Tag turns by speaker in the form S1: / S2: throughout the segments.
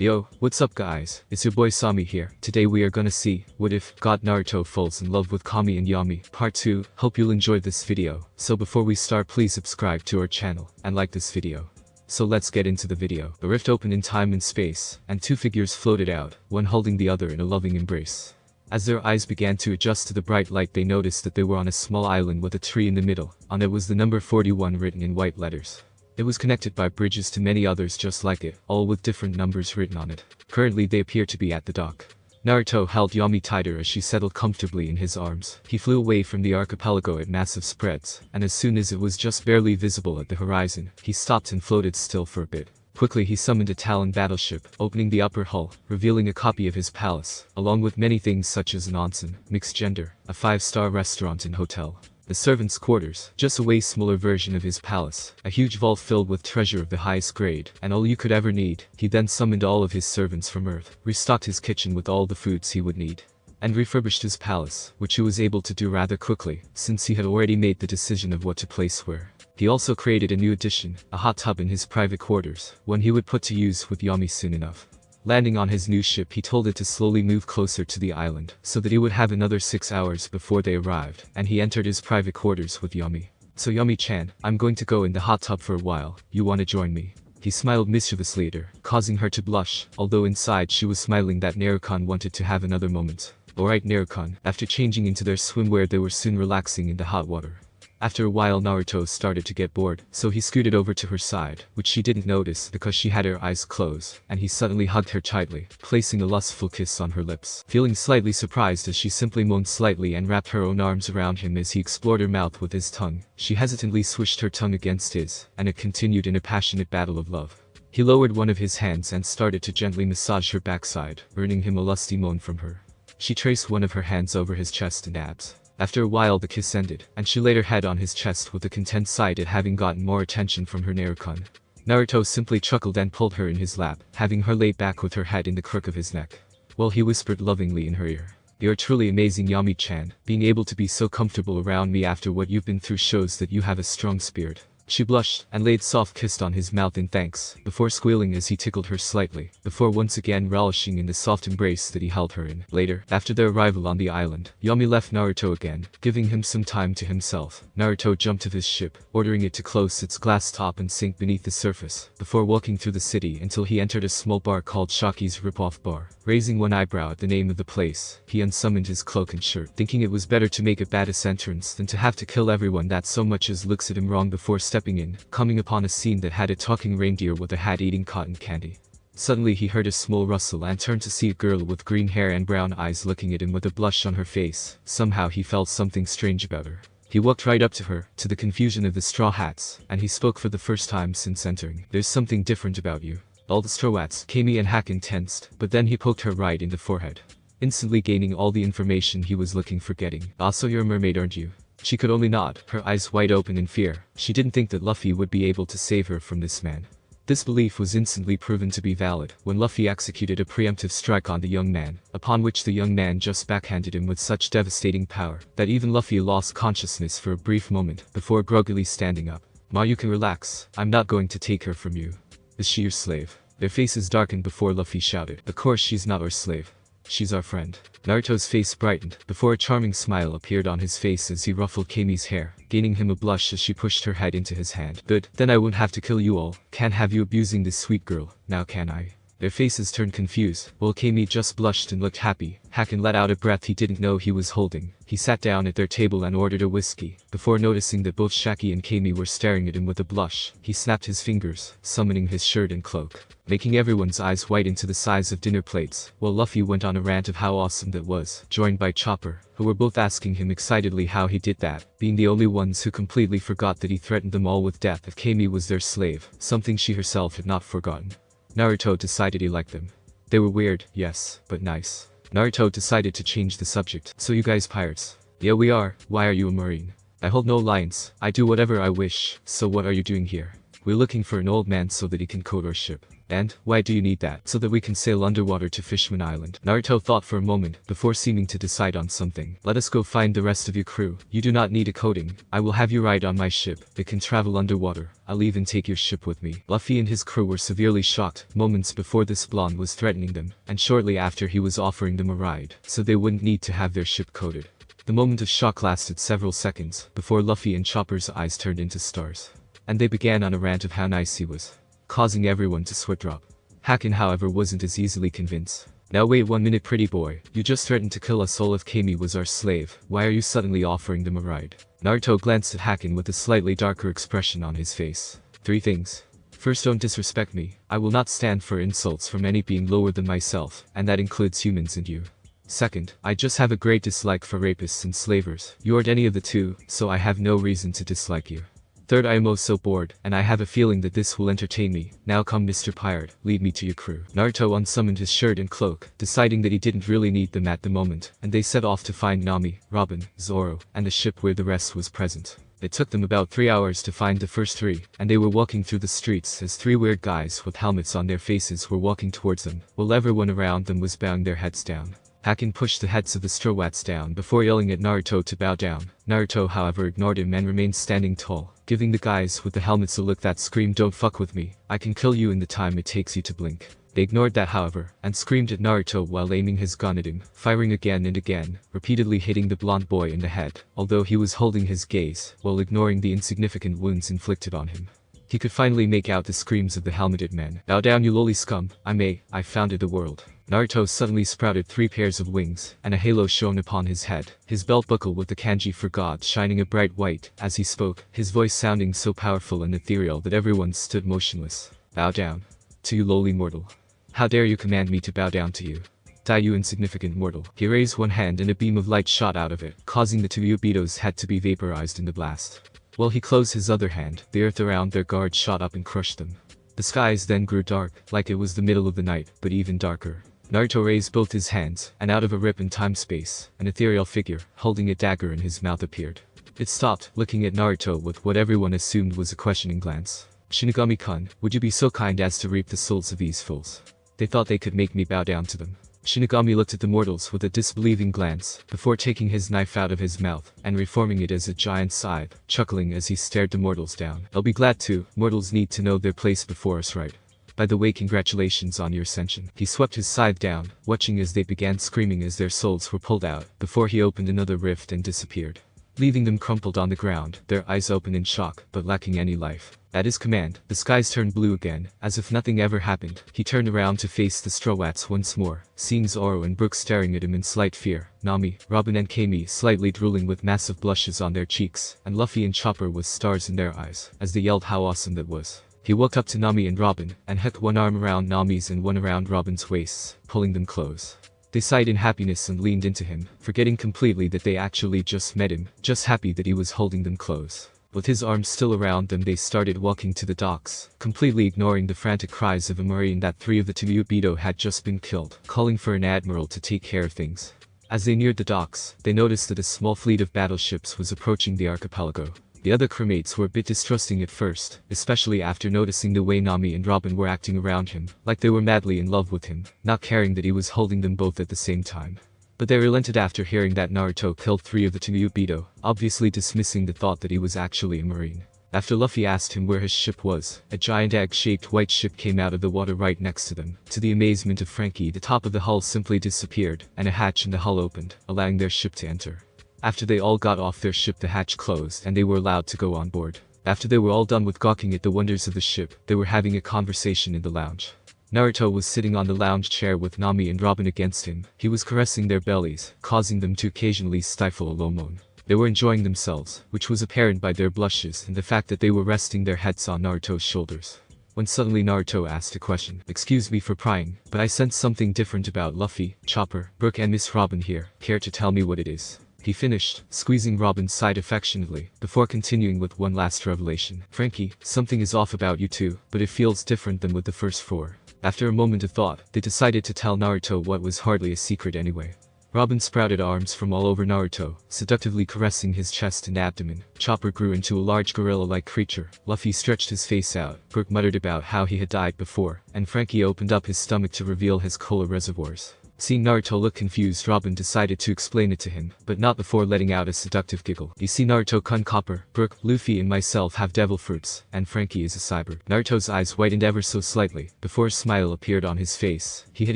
S1: Yo, what's up guys, it's your boy Sami here. Today we are gonna see, what if God Naruto falls in love with Kami and Yami, part 2, hope you'll enjoy this video. So before we start please subscribe to our channel, and like this video. So let's get into the video. A rift opened in time and space, and two figures floated out, one holding the other in a loving embrace. As their eyes began to adjust to the bright light they noticed that they were on a small island with a tree in the middle. On it was the number 41 written in white letters. It was connected by bridges to many others just like it, all with different numbers written on it. Currently they appear to be at the dock. Naruto held Yami tighter as she settled comfortably in his arms. He flew away from the archipelago at massive spreads, and as soon as it was just barely visible at the horizon, he stopped and floated still for a bit. Quickly he summoned a Talon battleship, opening the upper hull, revealing a copy of his palace, along with many things such as an onsen, mixed gender, a 5-star restaurant and hotel. The servants' quarters, just a way smaller version of his palace, a huge vault filled with treasure of the highest grade, and all you could ever need. He then summoned all of his servants from Earth, restocked his kitchen with all the foods he would need, and refurbished his palace, which he was able to do rather quickly, since he had already made the decision of what to place where. He also created a new addition, a hot tub in his private quarters, one he would put to use with Yami soon enough. Landing on his new ship he told it to slowly move closer to the island, so that he would have another 6 hours before they arrived, and he entered his private quarters with Yami. So Yami-chan, I'm going to go in the hot tub for a while, you wanna join me? He smiled mischievously at her, causing her to blush, although inside she was smiling that Naruto wanted to have another moment. Alright Naruto. After changing into their swimwear they were soon relaxing in the hot water. After a while Naruto started to get bored, so he scooted over to her side, which she didn't notice because she had her eyes closed, and he suddenly hugged her tightly, placing a lustful kiss on her lips. Feeling slightly surprised as she simply moaned slightly and wrapped her own arms around him as he explored her mouth with his tongue, she hesitantly swished her tongue against his, and it continued in a passionate battle of love. He lowered one of his hands and started to gently massage her backside, earning him a lusty moan from her. She traced one of her hands over his chest and abs. After a while the kiss ended, and she laid her head on his chest with a content sight at having gotten more attention from her Naruto. Naruto simply chuckled and pulled her in his lap, having her lay back with her head in the crook of his neck. While he whispered lovingly in her ear, "You're truly amazing Yami-chan, being able to be so comfortable around me after what you've been through shows that you have a strong spirit." She blushed, and laid soft kiss on his mouth in thanks, before squealing as he tickled her slightly, before once again relishing in the soft embrace that he held her in. Later, after their arrival on the island, Yami left Naruto again, giving him some time to himself. Naruto jumped to his ship, ordering it to close its glass top and sink beneath the surface, before walking through the city until he entered a small bar called Shaki's Rip-Off Bar. Raising one eyebrow at the name of the place, he unsummoned his cloak and shirt, thinking it was better to make a badass entrance than to have to kill everyone that so much as looks at him wrong before stepping in, coming upon a scene that had a talking reindeer with a hat eating cotton candy. Suddenly he heard a small rustle and turned to see a girl with green hair and brown eyes looking at him with a blush on her face. Somehow he felt something strange about her. He walked right up to her, to the confusion of the straw hats, and he spoke for the first time since entering. "There's something different about you." All the straw hats, Kami and Hakken tensed, but then he poked her right in the forehead, instantly gaining all the information he was looking for getting. "Also you're a mermaid, aren't you?" She could only nod, her eyes wide open in fear. She didn't think that Luffy would be able to save her from this man. This belief was instantly proven to be valid when Luffy executed a preemptive strike on the young man, upon which the young man just backhanded him with such devastating power that even Luffy lost consciousness for a brief moment before groggily standing up. "Ma, you can relax, I'm not going to take her from you. Is she your slave?" Their faces darkened before Luffy shouted, "Of course she's not our slave. She's our friend." Naruto's face brightened, before a charming smile appeared on his face as he ruffled Kami's hair, gaining him a blush as she pushed her head into his hand. "Good, then I won't have to kill you all. Can't have you abusing this sweet girl, now can I?" Their faces turned confused, while Kami just blushed and looked happy. Hakken let out a breath he didn't know he was holding. He sat down at their table and ordered a whiskey. Before noticing that both Shaki and Kami were staring at him with a blush, he snapped his fingers, summoning his shirt and cloak, making everyone's eyes widen to the size of dinner plates, while Luffy went on a rant of how awesome that was, joined by Chopper, who were both asking him excitedly how he did that, being the only ones who completely forgot that he threatened them all with death if Kami was their slave, something she herself had not forgotten. Naruto decided he liked them. They were weird, yes, but nice. Naruto decided to change the subject. "So you guys pirates?" "Yeah we are, why are you a marine?" "I hold no lines, I do whatever I wish, so what are you doing here?" "We're looking for an old man so that he can coat our ship." And, why do you need that? So that we can sail underwater to Fishman Island. Naruto thought for a moment, before seeming to decide on something. Let us go find the rest of your crew. You do not need a coating. I will have you ride on my ship. It can travel underwater. I'll even take your ship with me. Luffy and his crew were severely shocked, moments before this blonde was threatening them, and shortly after he was offering them a ride, so they wouldn't need to have their ship coated. The moment of shock lasted several seconds, before Luffy and Chopper's eyes turned into stars. And they began on a rant of how nice he was, causing everyone to sweat drop. Hakken however wasn't as easily convinced. Now wait 1 minute pretty boy, you just threatened to kill us all if Kami was our slave, why are you suddenly offering them a ride? Naruto glanced at Hakken with a slightly darker expression on his face. 3 things. First, don't disrespect me. I will not stand for insults from any being lower than myself, and that includes humans and you. Second, I just have a great dislike for rapists and slavers. You aren't any of the two, so I have no reason to dislike you. Third, I am oh so bored, and I have a feeling that this will entertain me. Now come Mr. Pirate, lead me to your crew. Naruto unsummoned his shirt and cloak, deciding that he didn't really need them at the moment, and they set off to find Nami, Robin, Zoro, and the ship where the rest was present. It took them about 3 hours to find the first 3, and they were walking through the streets as 3 weird guys with helmets on their faces were walking towards them, while everyone around them was bowing their heads down. Hakken pushed the heads of the Straw Hats down before yelling at Naruto to bow down. Naruto however ignored him and remained standing tall, giving the guys with the helmets a look that screamed, "Don't fuck with me, I can kill you in the time it takes you to blink." They ignored that however, and screamed at Naruto while aiming his gun at him, firing again and again, repeatedly hitting the blonde boy in the head, although he was holding his gaze, while ignoring the insignificant wounds inflicted on him. He could finally make out the screams of the helmeted men. "Bow down you lowly scum, I founded the world." Naruto suddenly sprouted 3 pairs of wings, and a halo shone upon his head, his belt buckle with the kanji for God shining a bright white, as he spoke, his voice sounding so powerful and ethereal that everyone stood motionless. "Bow down. To you lowly mortal. How dare you command me to bow down to you? Die you insignificant mortal." He raised one hand and a beam of light shot out of it, causing the 2 Yubitos head to be vaporized in the blast. While he closed his other hand, the earth around their guard shot up and crushed them. The skies then grew dark, like it was the middle of the night, but even darker. Naruto raised both his hands, and out of a rip in time-space, an ethereal figure, holding a dagger in his mouth appeared. It stopped, looking at Naruto with what everyone assumed was a questioning glance. "Shinigami-kun, would you be so kind as to reap the souls of these fools? They thought they could make me bow down to them." Shinigami looked at the mortals with a disbelieving glance, before taking his knife out of his mouth, and reforming it as a giant scythe, chuckling as he stared the mortals down. "I'll be glad to. Mortals need to know their place before us, right? By the way, congratulations on your ascension." He swept his scythe down, watching as they began screaming as their souls were pulled out, before he opened another rift and disappeared, leaving them crumpled on the ground, their eyes open in shock, but lacking any life. At his command, the skies turned blue again, as if nothing ever happened. He turned around to face the Straw Hats once more, seeing Zoro and Brook staring at him in slight fear, Nami, Robin and Kami slightly drooling with massive blushes on their cheeks, and Luffy and Chopper with stars in their eyes, as they yelled how awesome that was. He walked up to Nami and Robin, and hooked one arm around Nami's and one around Robin's waists, pulling them close. They sighed in happiness and leaned into him, forgetting completely that they actually just met him, just happy that he was holding them close. With his arms still around them, they started walking to the docks, completely ignoring the frantic cries of a marine that 3 of the 2 Yubito had just been killed, calling for an admiral to take care of things. As they neared the docks, they noticed that a small fleet of battleships was approaching the archipelago. The other crewmates were a bit distrusting at first, especially after noticing the way Nami and Robin were acting around him, like they were madly in love with him, not caring that he was holding them both at the same time. But they relented after hearing that Naruto killed 3 of the 2 Yubito, obviously dismissing the thought that he was actually a marine. After Luffy asked him where his ship was, a giant egg-shaped white ship came out of the water right next to them. To the amazement of Frankie, the top of the hull simply disappeared, and a hatch in the hull opened, allowing their ship to enter. After they all got off their ship, the hatch closed and they were allowed to go on board. After they were all done with gawking at the wonders of the ship, they were having a conversation in the lounge. Naruto was sitting on the lounge chair with Nami and Robin against him. He was caressing their bellies, causing them to occasionally stifle a low moan. They were enjoying themselves, which was apparent by their blushes and the fact that they were resting their heads on Naruto's shoulders. When suddenly Naruto asked a question. "Excuse me for prying, but I sense something different about Luffy, Chopper, Brook and Miss Robin here. Care to tell me what it is?" He finished, squeezing Robin's side affectionately, before continuing with one last revelation. "Frankie, something is off about you two, but it feels different than with the first 4. After a moment of thought, they decided to tell Naruto what was hardly a secret anyway. Robin sprouted arms from all over Naruto, seductively caressing his chest and abdomen. Chopper grew into a large gorilla-like creature. Luffy stretched his face out. Brook muttered about how he had died before, and Frankie opened up his stomach to reveal his cola reservoirs. Seeing Naruto look confused, Robin decided to explain it to him, but not before letting out a seductive giggle. You see, Naruto-kun, Copper, Brook, Luffy and myself have devil fruits, and Frankie is a cyborg. Naruto's eyes whitened ever so slightly, before a smile appeared on his face. He had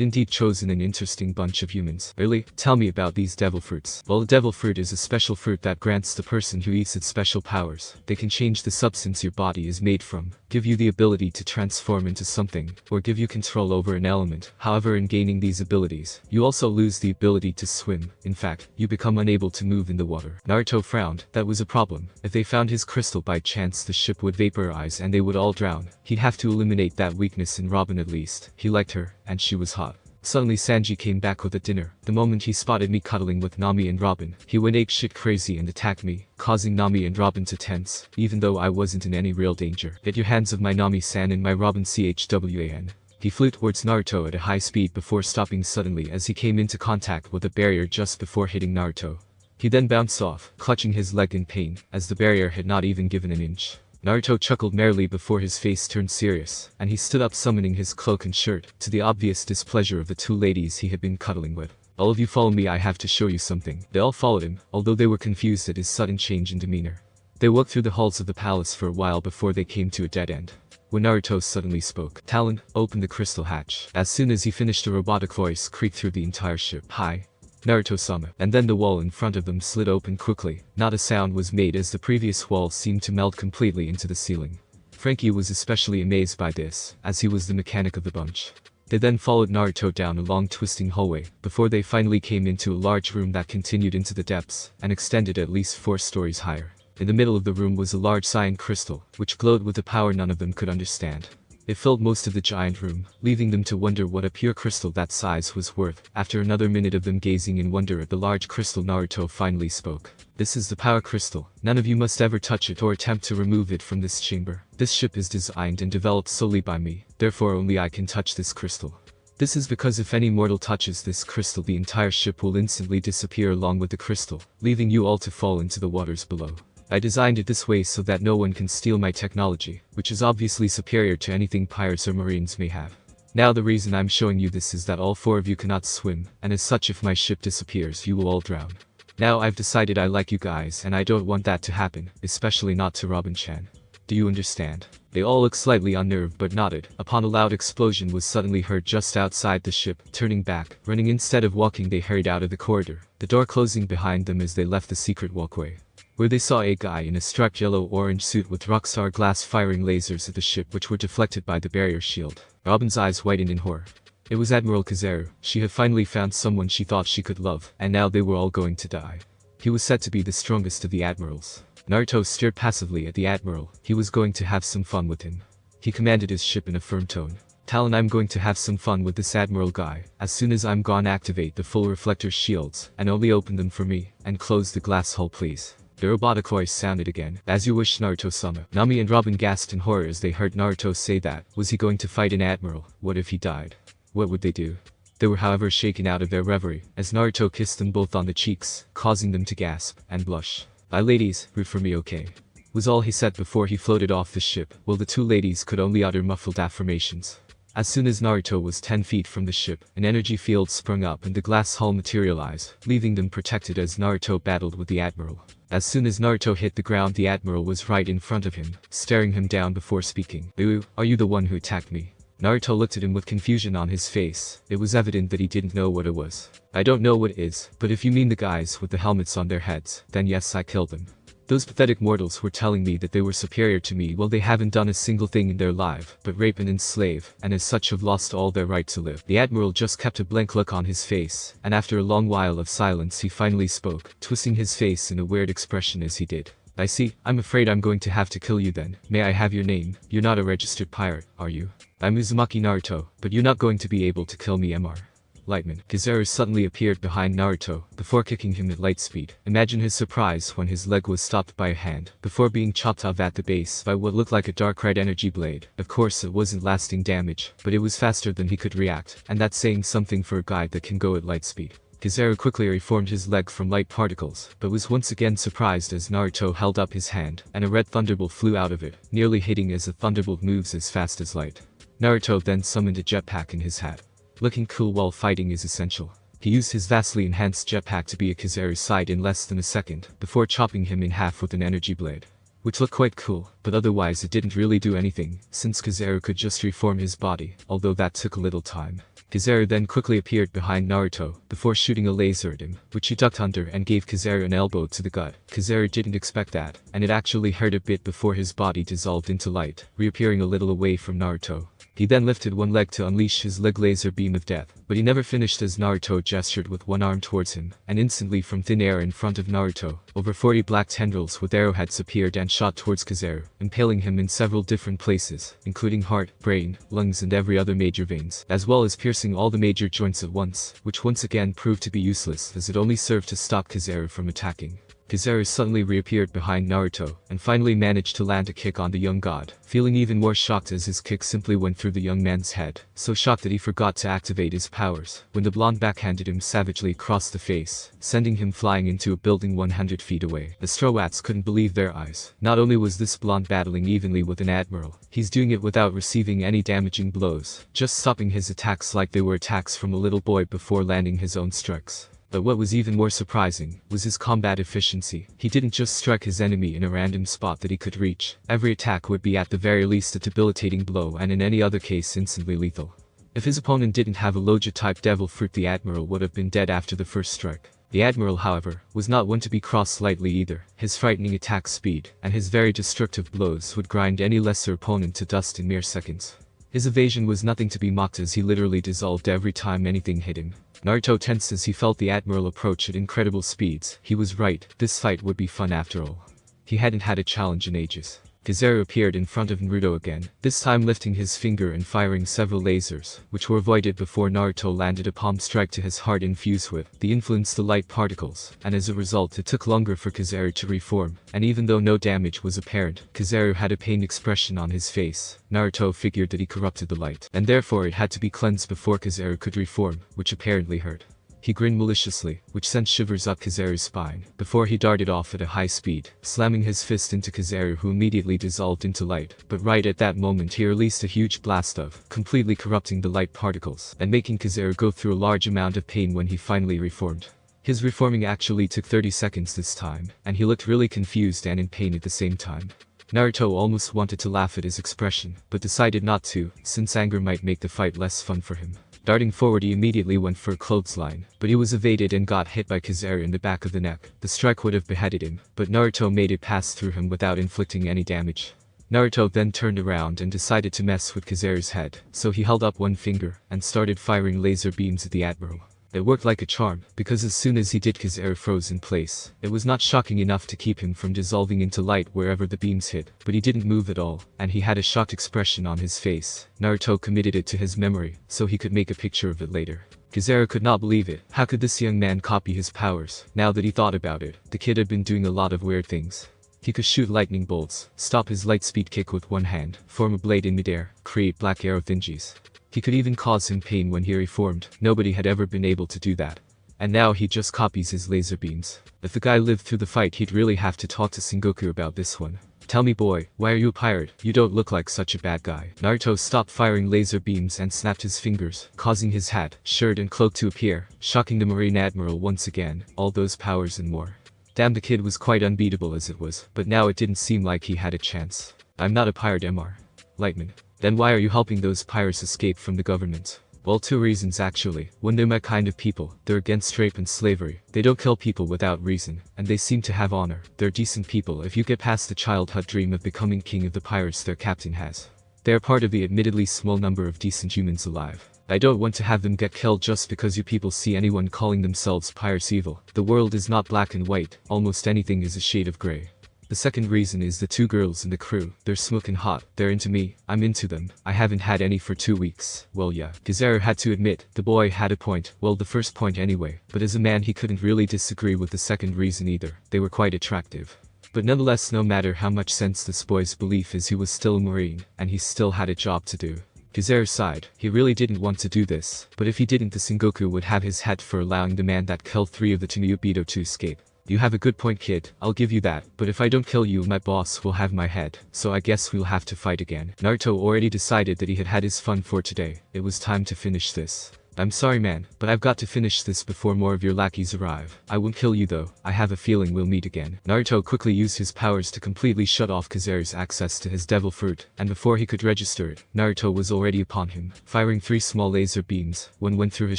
S1: indeed chosen an interesting bunch of humans. Really? Tell me about these devil fruits. Well, a devil fruit is a special fruit that grants the person who eats it special powers. They can change the substance your body is made from, give you the ability to transform into something, or give you control over an element. However, in gaining these abilities, you also lose the ability to swim. In fact, you become unable to move in the water. Naruto frowned. That was a problem. If they found his crystal by chance, the ship would vaporize and they would all drown. He'd have to eliminate that weakness in Robin at least. He liked her, and she was hot. Suddenly Sanji came back with a dinner. The moment he spotted me cuddling with Nami and Robin, he went apeshit crazy and attacked me, causing Nami and Robin to tense, even though I wasn't in any real danger. Get your hands off my Nami-san and my Robin CHWAN. He flew towards Naruto at a high speed before stopping suddenly as he came into contact with a barrier just before hitting Naruto. He then bounced off, clutching his leg in pain, as the barrier had not even given an inch. Naruto chuckled merrily before his face turned serious, and he stood up summoning his cloak and shirt, to the obvious displeasure of the two ladies he had been cuddling with. All of you follow me, I have to show you something. They all followed him, although they were confused at his sudden change in demeanor. They walked through the halls of the palace for a while before they came to a dead end. When Naruto suddenly spoke, Talon, open the crystal hatch. As soon as he finished, a robotic voice creaked through the entire ship. Hi, Naruto-sama. And then the wall in front of them slid open quickly. Not a sound was made as the previous wall seemed to melt completely into the ceiling. Frankie was especially amazed by this, as he was the mechanic of the bunch. They then followed Naruto down a long twisting hallway, before they finally came into a large room that continued into the depths, and extended at least 4 stories higher. In the middle of the room was a large cyan crystal, which glowed with a power none of them could understand. It filled most of the giant room, leaving them to wonder what a pure crystal that size was worth. After another minute of them gazing in wonder at the large crystal, Naruto finally spoke. This is the power crystal. None of you must ever touch it or attempt to remove it from this chamber. This ship is designed and developed solely by me, therefore only I can touch this crystal. This is because if any mortal touches this crystal, the entire ship will instantly disappear along with the crystal, leaving you all to fall into the waters below. I designed it this way so that no one can steal my technology, which is obviously superior to anything pirates or marines may have. Now the reason I'm showing you this is that all 4 of you cannot swim, and as such if my ship disappears you will all drown. Now I've decided I like you guys and I don't want that to happen, especially not to Robin-chan. Do you understand? They all looked slightly unnerved but nodded. Upon a loud explosion was suddenly heard just outside the ship. Turning back, running instead of walking, they hurried out of the corridor, the door closing behind them as they left the secret walkway, where they saw a guy in a striped yellow-orange suit with rockstar glass firing lasers at the ship, which were deflected by the barrier shield. Robin's eyes whitened in horror. It was Admiral Kizaru. She had finally found someone she thought she could love, and now they were all going to die. He was said to be the strongest of the admirals. Naruto stared passively at the admiral. He was going to have some fun with him. He commanded his ship in a firm tone. Talon, I'm going to have some fun with this admiral guy. As soon as I'm gone, activate the full reflector shields, and only open them for me, and close the glass hull please. The robotic voice sounded again. As you wish, Naruto-sama. Nami and Robin gasped in horror as they heard Naruto say that. Was he going to fight an admiral? What if he died? What would they do? They were however shaken out of their reverie, as Naruto kissed them both on the cheeks, causing them to gasp and blush. Bye ladies, root for me, okay? Was all he said before he floated off the ship, while the 2 ladies could only utter muffled affirmations. As soon as Naruto was 10 feet from the ship, an energy field sprung up and the glass hull materialized, leaving them protected as Naruto battled with the admiral. As soon as Naruto hit the ground, the admiral was right in front of him, staring him down before speaking. Bijuu, are you the one who attacked me? Naruto looked at him with confusion on his face. It was evident that he didn't know what it was. I don't know what it is, but if you mean the guys with the helmets on their heads, then yes, I killed them. Those pathetic mortals were telling me that they were superior to me while they haven't done a single thing in their life but rape and enslave, and as such have lost all their right to live. The admiral just kept a blank look on his face, and after a long while of silence he finally spoke, twisting his face in a weird expression as he did. I see. I'm afraid I'm going to have to kill you then. May I have your name? You're not a registered pirate, are you? I'm Uzumaki Naruto, but you're not going to be able to kill me, Mr. Lightman. Kizaru suddenly appeared behind Naruto, before kicking him at light speed. Imagine his surprise when his leg was stopped by a hand, before being chopped off at the base by what looked like a dark red energy blade. Of course it wasn't lasting damage, but it was faster than he could react, and that's saying something for a guy that can go at light speed. Kizaru quickly reformed his leg from light particles, but was once again surprised as Naruto held up his hand, and a red thunderbolt flew out of it, nearly hitting as the thunderbolt moves as fast as light. Naruto then summoned a jetpack in his hat. Looking cool while fighting is essential. He used his vastly enhanced jetpack to be at Kizaru's side in less than a second, before chopping him in half with an energy blade. Which looked quite cool, but otherwise it didn't really do anything, since Kizaru could just reform his body, although that took a little time. Kizaru then quickly appeared behind Naruto, before shooting a laser at him, which he ducked under and gave Kizaru an elbow to the gut. Kizaru didn't expect that, and it actually hurt a bit before his body dissolved into light, reappearing a little away from Naruto. He then lifted one leg to unleash his leg laser beam of death, but he never finished as Naruto gestured with one arm towards him, and instantly from thin air in front of Naruto, over 40 black tendrils with arrowheads appeared and shot towards Kizaru, impaling him in several different places, including heart, brain, lungs and every other major veins, as well as piercing all the major joints at once, which once again proved to be useless as it only served to stop Kizaru from attacking. Kizaru suddenly reappeared behind Naruto, and finally managed to land a kick on the young god, feeling even more shocked as his kick simply went through the young man's head, so shocked that he forgot to activate his powers, when the blonde backhanded him savagely across the face, sending him flying into a building 100 feet away. The Strowats couldn't believe their eyes. Not only was this blonde battling evenly with an admiral, he's doing it without receiving any damaging blows, just stopping his attacks like they were attacks from a little boy before landing his own strikes. But what was even more surprising was his combat efficiency. He didn't just strike his enemy in a random spot that he could reach. Every attack would be at the very least a debilitating blow and in any other case instantly lethal. If his opponent didn't have a Logia-type devil fruit, the Admiral would have been dead after the first strike. The Admiral, however, was not one to be crossed lightly either. His frightening attack speed and his very destructive blows would grind any lesser opponent to dust in mere seconds. His evasion was nothing to be mocked as he literally dissolved every time anything hit him. Naruto tensed as he felt the Admiral approach at incredible speeds. He was right, this fight would be fun after all. He hadn't had a challenge in ages. Kizaru appeared in front of Naruto again, this time lifting his finger and firing several lasers, which were avoided before Naruto landed a palm strike to his heart infused with the influence the light particles, and as a result it took longer for Kizaru to reform, and even though no damage was apparent, Kizaru had a pained expression on his face. Naruto figured that he corrupted the light, and therefore it had to be cleansed before Kizaru could reform, which apparently hurt. He grinned maliciously, which sent shivers up Kizaru's spine, before he darted off at a high speed, slamming his fist into Kizaru, who immediately dissolved into light. But right at that moment he released a huge blast of, completely corrupting the light particles, and making Kizaru go through a large amount of pain when he finally reformed. His reforming actually took 30 seconds this time, and he looked really confused and in pain at the same time. Naruto almost wanted to laugh at his expression, but decided not to, since anger might make the fight less fun for him. Darting forward he immediately went for a clothesline, but he was evaded and got hit by Kizaru in the back of the neck. The strike would have beheaded him, but Naruto made it pass through him without inflicting any damage. Naruto then turned around and decided to mess with Kizaru's head, so he held up one finger and started firing laser beams at the Admiral. It worked like a charm, because as soon as he did, Kizaru froze in place. It was not shocking enough to keep him from dissolving into light wherever the beams hit, but he didn't move at all, and he had a shocked expression on his face. Naruto committed it to his memory, so he could make a picture of it later. Kizaru could not believe it. How could this young man copy his powers? Now that he thought about it, the kid had been doing a lot of weird things. He could shoot lightning bolts, stop his light speed kick with one hand, form a blade in midair, create black arrow thingies. He could even cause him pain when he reformed. Nobody had ever been able to do that. And now he just copies his laser beams. If the guy lived through the fight, he'd really have to talk to Sengoku about this one. Tell me, boy, why are you a pirate? You don't look like such a bad guy. Naruto stopped firing laser beams and snapped his fingers, causing his hat, shirt and cloak to appear, shocking the Marine Admiral once again. All those powers and more. Damn, the kid was quite unbeatable as it was, but now it didn't seem like he had a chance. I'm not a pirate, Mr. Lightman. Then why are you helping those pirates escape from the government? Well, two reasons actually. One, they're my kind of people. They're against rape and slavery. They don't kill people without reason, and they seem to have honor. They're decent people if you get past the childhood dream of becoming king of the pirates their captain has. They are part of the admittedly small number of decent humans alive. I don't want to have them get killed just because you people see anyone calling themselves pirates evil. The world is not black and white. Almost anything is a shade of gray. The second reason is the two girls in the crew. They're smoking hot. They're into me. I'm into them. I haven't had any for 2 weeks. Well, yeah. Kizaru had to admit, the boy had a point. Well, the first point anyway. But as a man he couldn't really disagree with the second reason either. They were quite attractive. But nonetheless, no matter how much sense this boy's belief is, he was still a Marine, and he still had a job to do. Kizaru sighed. He really didn't want to do this, but if he didn't, the Sengoku would have his head for allowing the man that killed 3 of the Tsunuyubido to escape. You have a good point, kid, I'll give you that, but if I don't kill you, my boss will have my head, so I guess we'll have to fight again. Naruto already decided that he had had his fun for today. It was time to finish this. I'm sorry man, but I've got to finish this before more of your lackeys arrive. I won't kill you though, I have a feeling we'll meet again. Naruto quickly used his powers to completely shut off Kizaru's access to his devil fruit, and before he could register it, Naruto was already upon him, firing 3 small laser beams. One went through his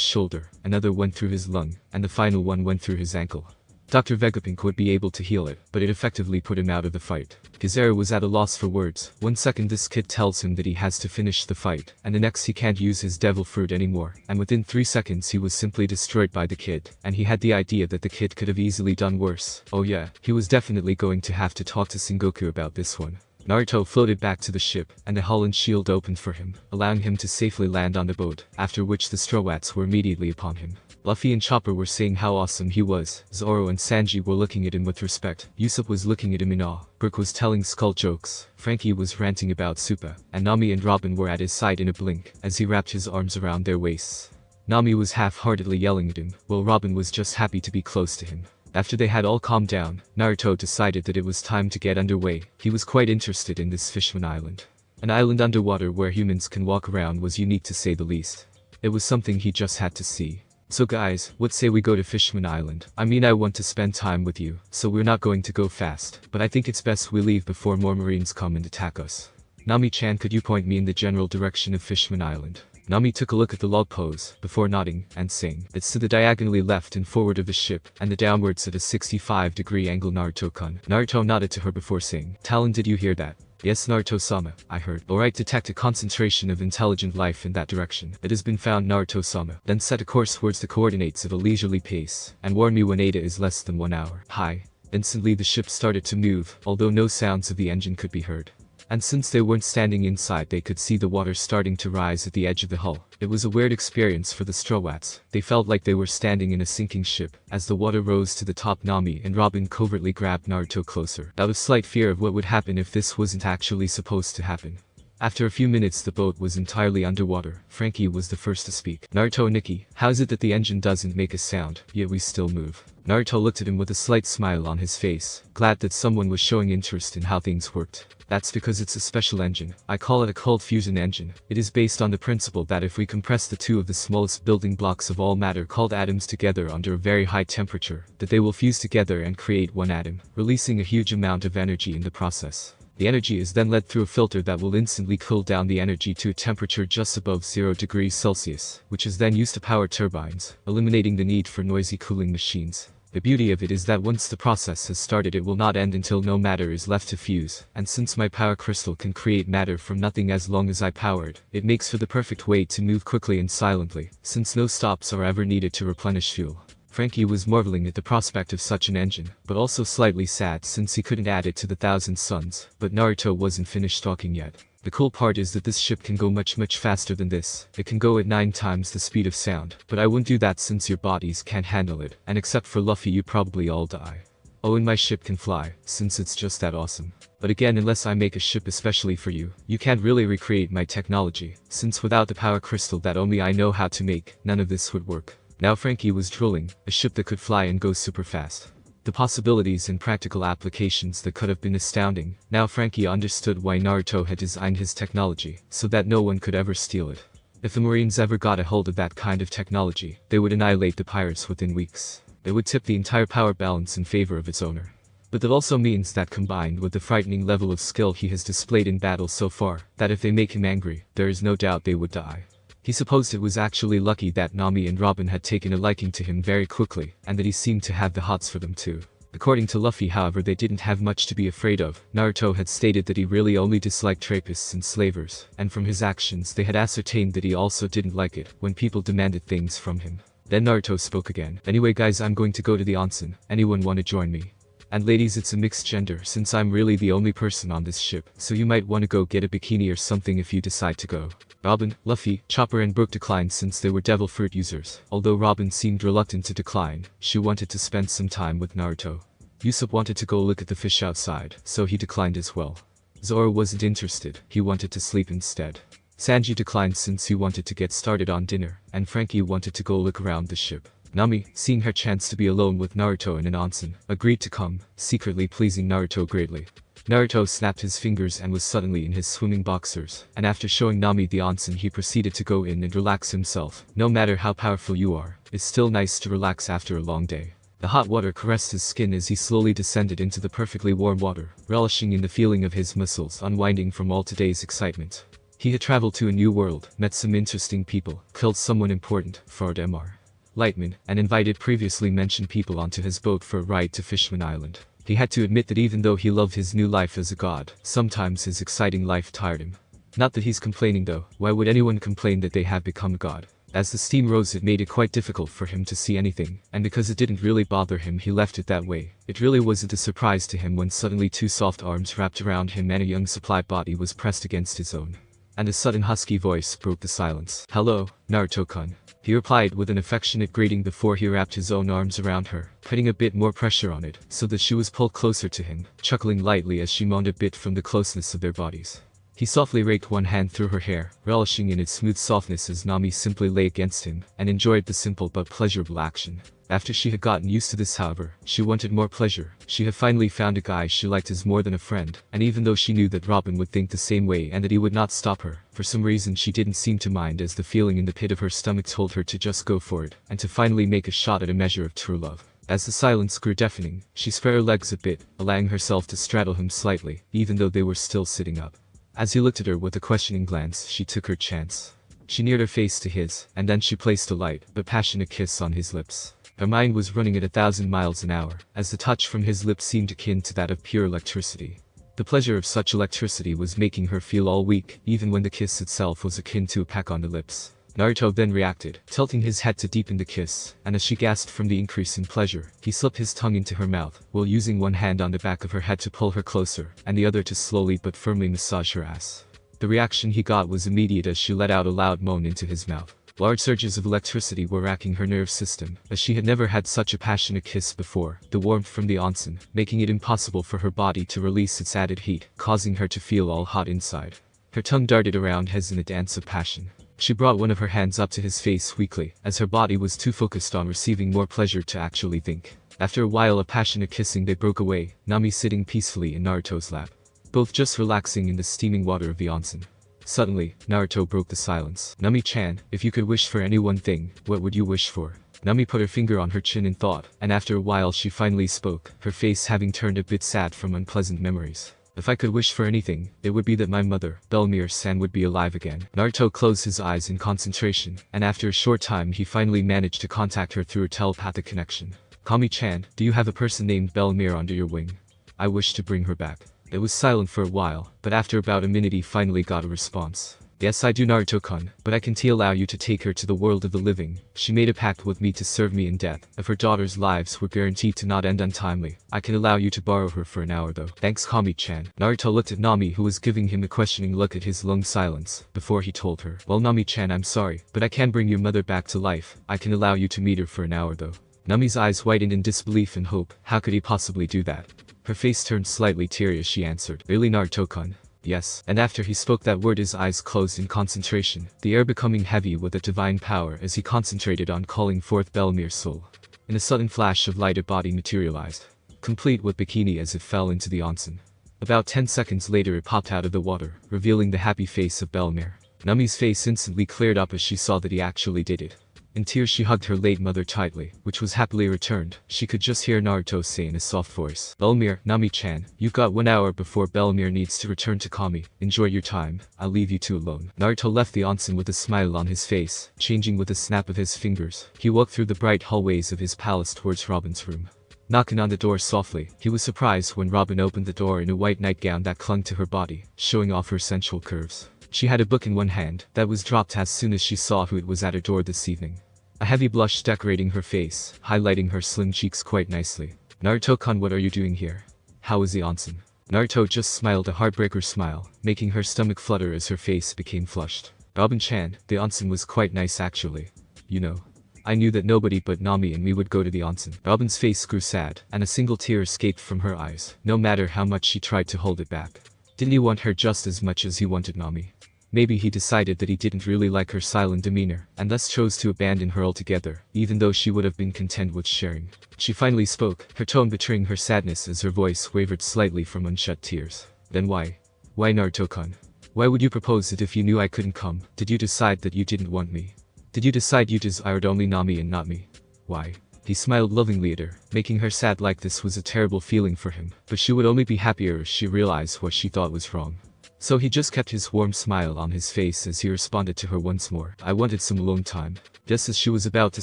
S1: shoulder, another went through his lung, and the final one went through his ankle. Dr. Vegapunk would be able to heal it, but it effectively put him out of the fight. Kizaru was at a loss for words. 1 second this kid tells him that he has to finish the fight, and the next he can't use his devil fruit anymore, and within 3 seconds he was simply destroyed by the kid, and he had the idea that the kid could have easily done worse. Oh yeah, he was definitely going to have to talk to Sengoku about this one. Naruto floated back to the ship, and the hull and shield opened for him, allowing him to safely land on the boat, after which the Straw Hats were immediately upon him. Luffy and Chopper were saying how awesome he was, Zoro and Sanji were looking at him with respect, Usopp was looking at him in awe, Brook was telling skull jokes, Frankie was ranting about Suppa, and Nami and Robin were at his side in a blink, as he wrapped his arms around their waists. Nami was half-heartedly yelling at him, while Robin was just happy to be close to him. After they had all calmed down, Naruto decided that it was time to get underway. He was quite interested in this Fishman Island. An island underwater where humans can walk around was unique to say the least. It was something he just had to see. So guys, what say we go to Fishman Island? I mean, I want to spend time with you, so we're not going to go fast, but I think it's best we leave before more marines come and attack us. Nami-chan, could you point me in the general direction of Fishman Island? Nami took a look at the log pose, before nodding, and saying, "It's to the diagonally left and forward of the ship, and the downwards at a 65-degree angle, Naruto-kun." Naruto nodded to her before saying, "Talon, did you hear that?" "Yes, Naruto-sama, I heard." "Alright, detect a concentration of intelligent life in that direction. It has been found, Naruto-sama. Then set a course towards the coordinates at a leisurely pace, and warn me when Ada is less than 1 hour. Hi." Instantly the ship started to move, although no sounds of the engine could be heard. And since they weren't standing inside, they could see the water starting to rise at the edge of the hull. It was a weird experience for the Straw Hats. They felt like they were standing in a sinking ship. As the water rose to the top, Nami and Robin covertly grabbed Naruto closer, out of slight fear of what would happen if this wasn't actually supposed to happen. After a few minutes the boat was entirely underwater. Frankie was the first to speak. "Naruto, Nikki, how is it that the engine doesn't make a sound, yet we still move?" Naruto looked at him with a slight smile on his face, glad that someone was showing interest in how things worked. "That's because it's a special engine. I call it a cold fusion engine. It is based on the principle that if we compress the 2 of the smallest building blocks of all matter called atoms together under a very high temperature, that they will fuse together and create 1 atom, releasing a huge amount of energy in the process. The energy is then led through a filter that will instantly cool down the energy to a temperature just above 0 degrees Celsius, which is then used to power turbines, eliminating the need for noisy cooling machines. The beauty of it is that once the process has started, it will not end until no matter is left to fuse, and since my power crystal can create matter from nothing as long as I power it, it makes for the perfect way to move quickly and silently, since no stops are ever needed to replenish fuel." Frankie was marveling at the prospect of such an engine, but also slightly sad since he couldn't add it to the 1,000 suns, but Naruto wasn't finished talking yet. "The cool part is that this ship can go much faster than this. It can go at 9 times the speed of sound, but I won't do that since your bodies can't handle it, and except for Luffy you probably all die. Oh, and my ship can fly, since it's just that awesome. But again, unless I make a ship especially for you, you can't really recreate my technology, since without the power crystal that only I know how to make, none of this would work." Now Frankie was drooling, a ship that could fly and go super fast. The possibilities and practical applications that could have been astounding. Now Frankie understood why Naruto had designed his technology, so that no one could ever steal it. If the Marines ever got a hold of that kind of technology, they would annihilate the pirates within weeks. It would tip the entire power balance in favor of its owner. But that also means that combined with the frightening level of skill he has displayed in battle so far, that if they make him angry, there is no doubt they would die. He supposed it was actually lucky that Nami and Robin had taken a liking to him very quickly, and that he seemed to have the hots for them too. According to Luffy, however, they didn't have much to be afraid of. Naruto had stated that he really only disliked trapists and slavers, and from his actions they had ascertained that he also didn't like it when people demanded things from him. Then Naruto spoke again. "Anyway guys, I'm going to go to the onsen. Anyone want to join me? And ladies, it's a mixed gender since I'm really the only person on this ship, so you might want to go get a bikini or something if you decide to go." Robin, Luffy, Chopper and Brook declined since they were devil fruit users. Although Robin seemed reluctant to decline, she wanted to spend some time with Naruto. Usopp wanted to go look at the fish outside, so he declined as well. Zoro wasn't interested, he wanted to sleep instead. Sanji declined since he wanted to get started on dinner, and Frankie wanted to go look around the ship. Nami, seeing her chance to be alone with Naruto in an onsen, agreed to come, secretly pleasing Naruto greatly. Naruto snapped his fingers and was suddenly in his swimming boxers, and after showing Nami the onsen he proceeded to go in and relax himself. No matter how powerful you are, it's still nice to relax after a long day. The hot water caressed his skin as he slowly descended into the perfectly warm water, relishing in the feeling of his muscles unwinding from all today's excitement. He had traveled to a new world, met some interesting people, killed someone important, Fard Mr. Lightman, and invited previously mentioned people onto his boat for a ride to Fishman Island. He had to admit that even though he loved his new life as a god, sometimes his exciting life tired him. Not that he's complaining though, why would anyone complain that they have become a god? As the steam rose it made it quite difficult for him to see anything, and because it didn't really bother him he left it that way. It really wasn't a surprise to him when suddenly two soft arms wrapped around him and a young supply body was pressed against his own. And a sudden husky voice broke the silence. "Hello, Naruto-kun." He replied with an affectionate greeting before he wrapped his own arms around her, putting a bit more pressure on it, so that she was pulled closer to him, chuckling lightly as she moaned a bit from the closeness of their bodies. He softly raked one hand through her hair, relishing in its smooth softness as Nami simply lay against him, and enjoyed the simple but pleasurable action. After she had gotten used to this however, she wanted more pleasure. She had finally found a guy she liked as more than a friend, and even though she knew that Robin would think the same way and that he would not stop her, for some reason she didn't seem to mind as the feeling in the pit of her stomach told her to just go for it, and to finally make a shot at a measure of true love. As the silence grew deafening, she spread her legs a bit, allowing herself to straddle him slightly, even though they were still sitting up. As he looked at her with a questioning glance, she took her chance. She neared her face to his, and then she placed a light, but passionate kiss on his lips. Her mind was running at 1,000 miles an hour, as the touch from his lips seemed akin to that of pure electricity. The pleasure of such electricity was making her feel all weak, even when the kiss itself was akin to a peck on the lips. Naruto then reacted, tilting his head to deepen the kiss, and as she gasped from the increase in pleasure, he slipped his tongue into her mouth, while using one hand on the back of her head to pull her closer, and the other to slowly but firmly massage her ass. The reaction he got was immediate as she let out a loud moan into his mouth. Large surges of electricity were racking her nerve system, as she had never had such a passionate kiss before, the warmth from the onsen, making it impossible for her body to release its added heat, causing her to feel all hot inside. Her tongue darted around his in a dance of passion. She brought one of her hands up to his face weakly, as her body was too focused on receiving more pleasure to actually think. After a while of passionate kissing they broke away, Nami sitting peacefully in Naruto's lap, both just relaxing in the steaming water of the onsen. Suddenly, Naruto broke the silence. "Nami-chan, if you could wish for any one thing, what would you wish for?" Nami put her finger on her chin in thought, and after a while she finally spoke, her face having turned a bit sad from unpleasant memories. "If I could wish for anything, it would be that my mother, Belmere-san, would be alive again." Naruto closed his eyes in concentration, and after a short time he finally managed to contact her through a telepathic connection. "Kami-chan, do you have a person named Belmere under your wing? I wish to bring her back." It was silent for a while, but after about a minute he finally got a response. "Yes, I do, Naruto-kun, but I can allow you to take her to the world of the living. She made a pact with me to serve me in death. If her daughter's lives were guaranteed to not end untimely, I can allow you to borrow her for an hour though." "Thanks, Kami-chan." Naruto looked at Nami who was giving him a questioning look at his long silence, before he told her. "Well, Nami-chan, I'm sorry, but I can bring your mother back to life. I can allow you to meet her for an hour though." Nami's eyes widened in disbelief and hope. How could he possibly do that? Her face turned slightly teary as she answered, "Really, Naruto-kun?" "Yes." And after he spoke that word his eyes closed in concentration, the air becoming heavy with a divine power as he concentrated on calling forth Belmere's soul. In a sudden flash of light a body materialized, complete with bikini as it fell into the onsen. About 10 seconds later it popped out of the water, revealing the happy face of Belmere. Nami's face instantly cleared up as she saw that he actually did it. In tears she hugged her late mother tightly, which was happily returned. She could just hear Naruto say in a soft voice, "Belmere, Nami-chan, you've got 1 hour before Belmere needs to return to Kami. Enjoy your time, I'll leave you two alone." Naruto left the onsen with a smile on his face, changing with a snap of his fingers. He walked through the bright hallways of his palace towards Robin's room. Knocking on the door softly, he was surprised when Robin opened the door in a white nightgown that clung to her body, showing off her sensual curves. She had a book in one hand, that was dropped as soon as she saw who it was at her door this evening. A heavy blush decorating her face, highlighting her slim cheeks quite nicely. "Naruto-kun, what are you doing here? How is the onsen?" Naruto just smiled a heartbreaker smile, making her stomach flutter as her face became flushed. "Robin-chan, the onsen was quite nice actually. You know, I knew that nobody but Nami and me would go to the onsen." Robin's face grew sad, and a single tear escaped from her eyes, no matter how much she tried to hold it back. Didn't he want her just as much as he wanted Nami? Maybe he decided that he didn't really like her silent demeanor, and thus chose to abandon her altogether, even though she would have been content with sharing. She finally spoke, her tone betraying her sadness as her voice wavered slightly from unshut tears. Then why? Why Naruto-kun? Why would you propose it if you knew I couldn't come? Did you decide that you didn't want me? Did you decide you desired only Nami and not me? Why? He smiled lovingly at her, making her sad like this was a terrible feeling for him, but she would only be happier if she realized what she thought was wrong. So he just kept his warm smile on his face as he responded to her once more. I wanted some alone time. Just as she was about to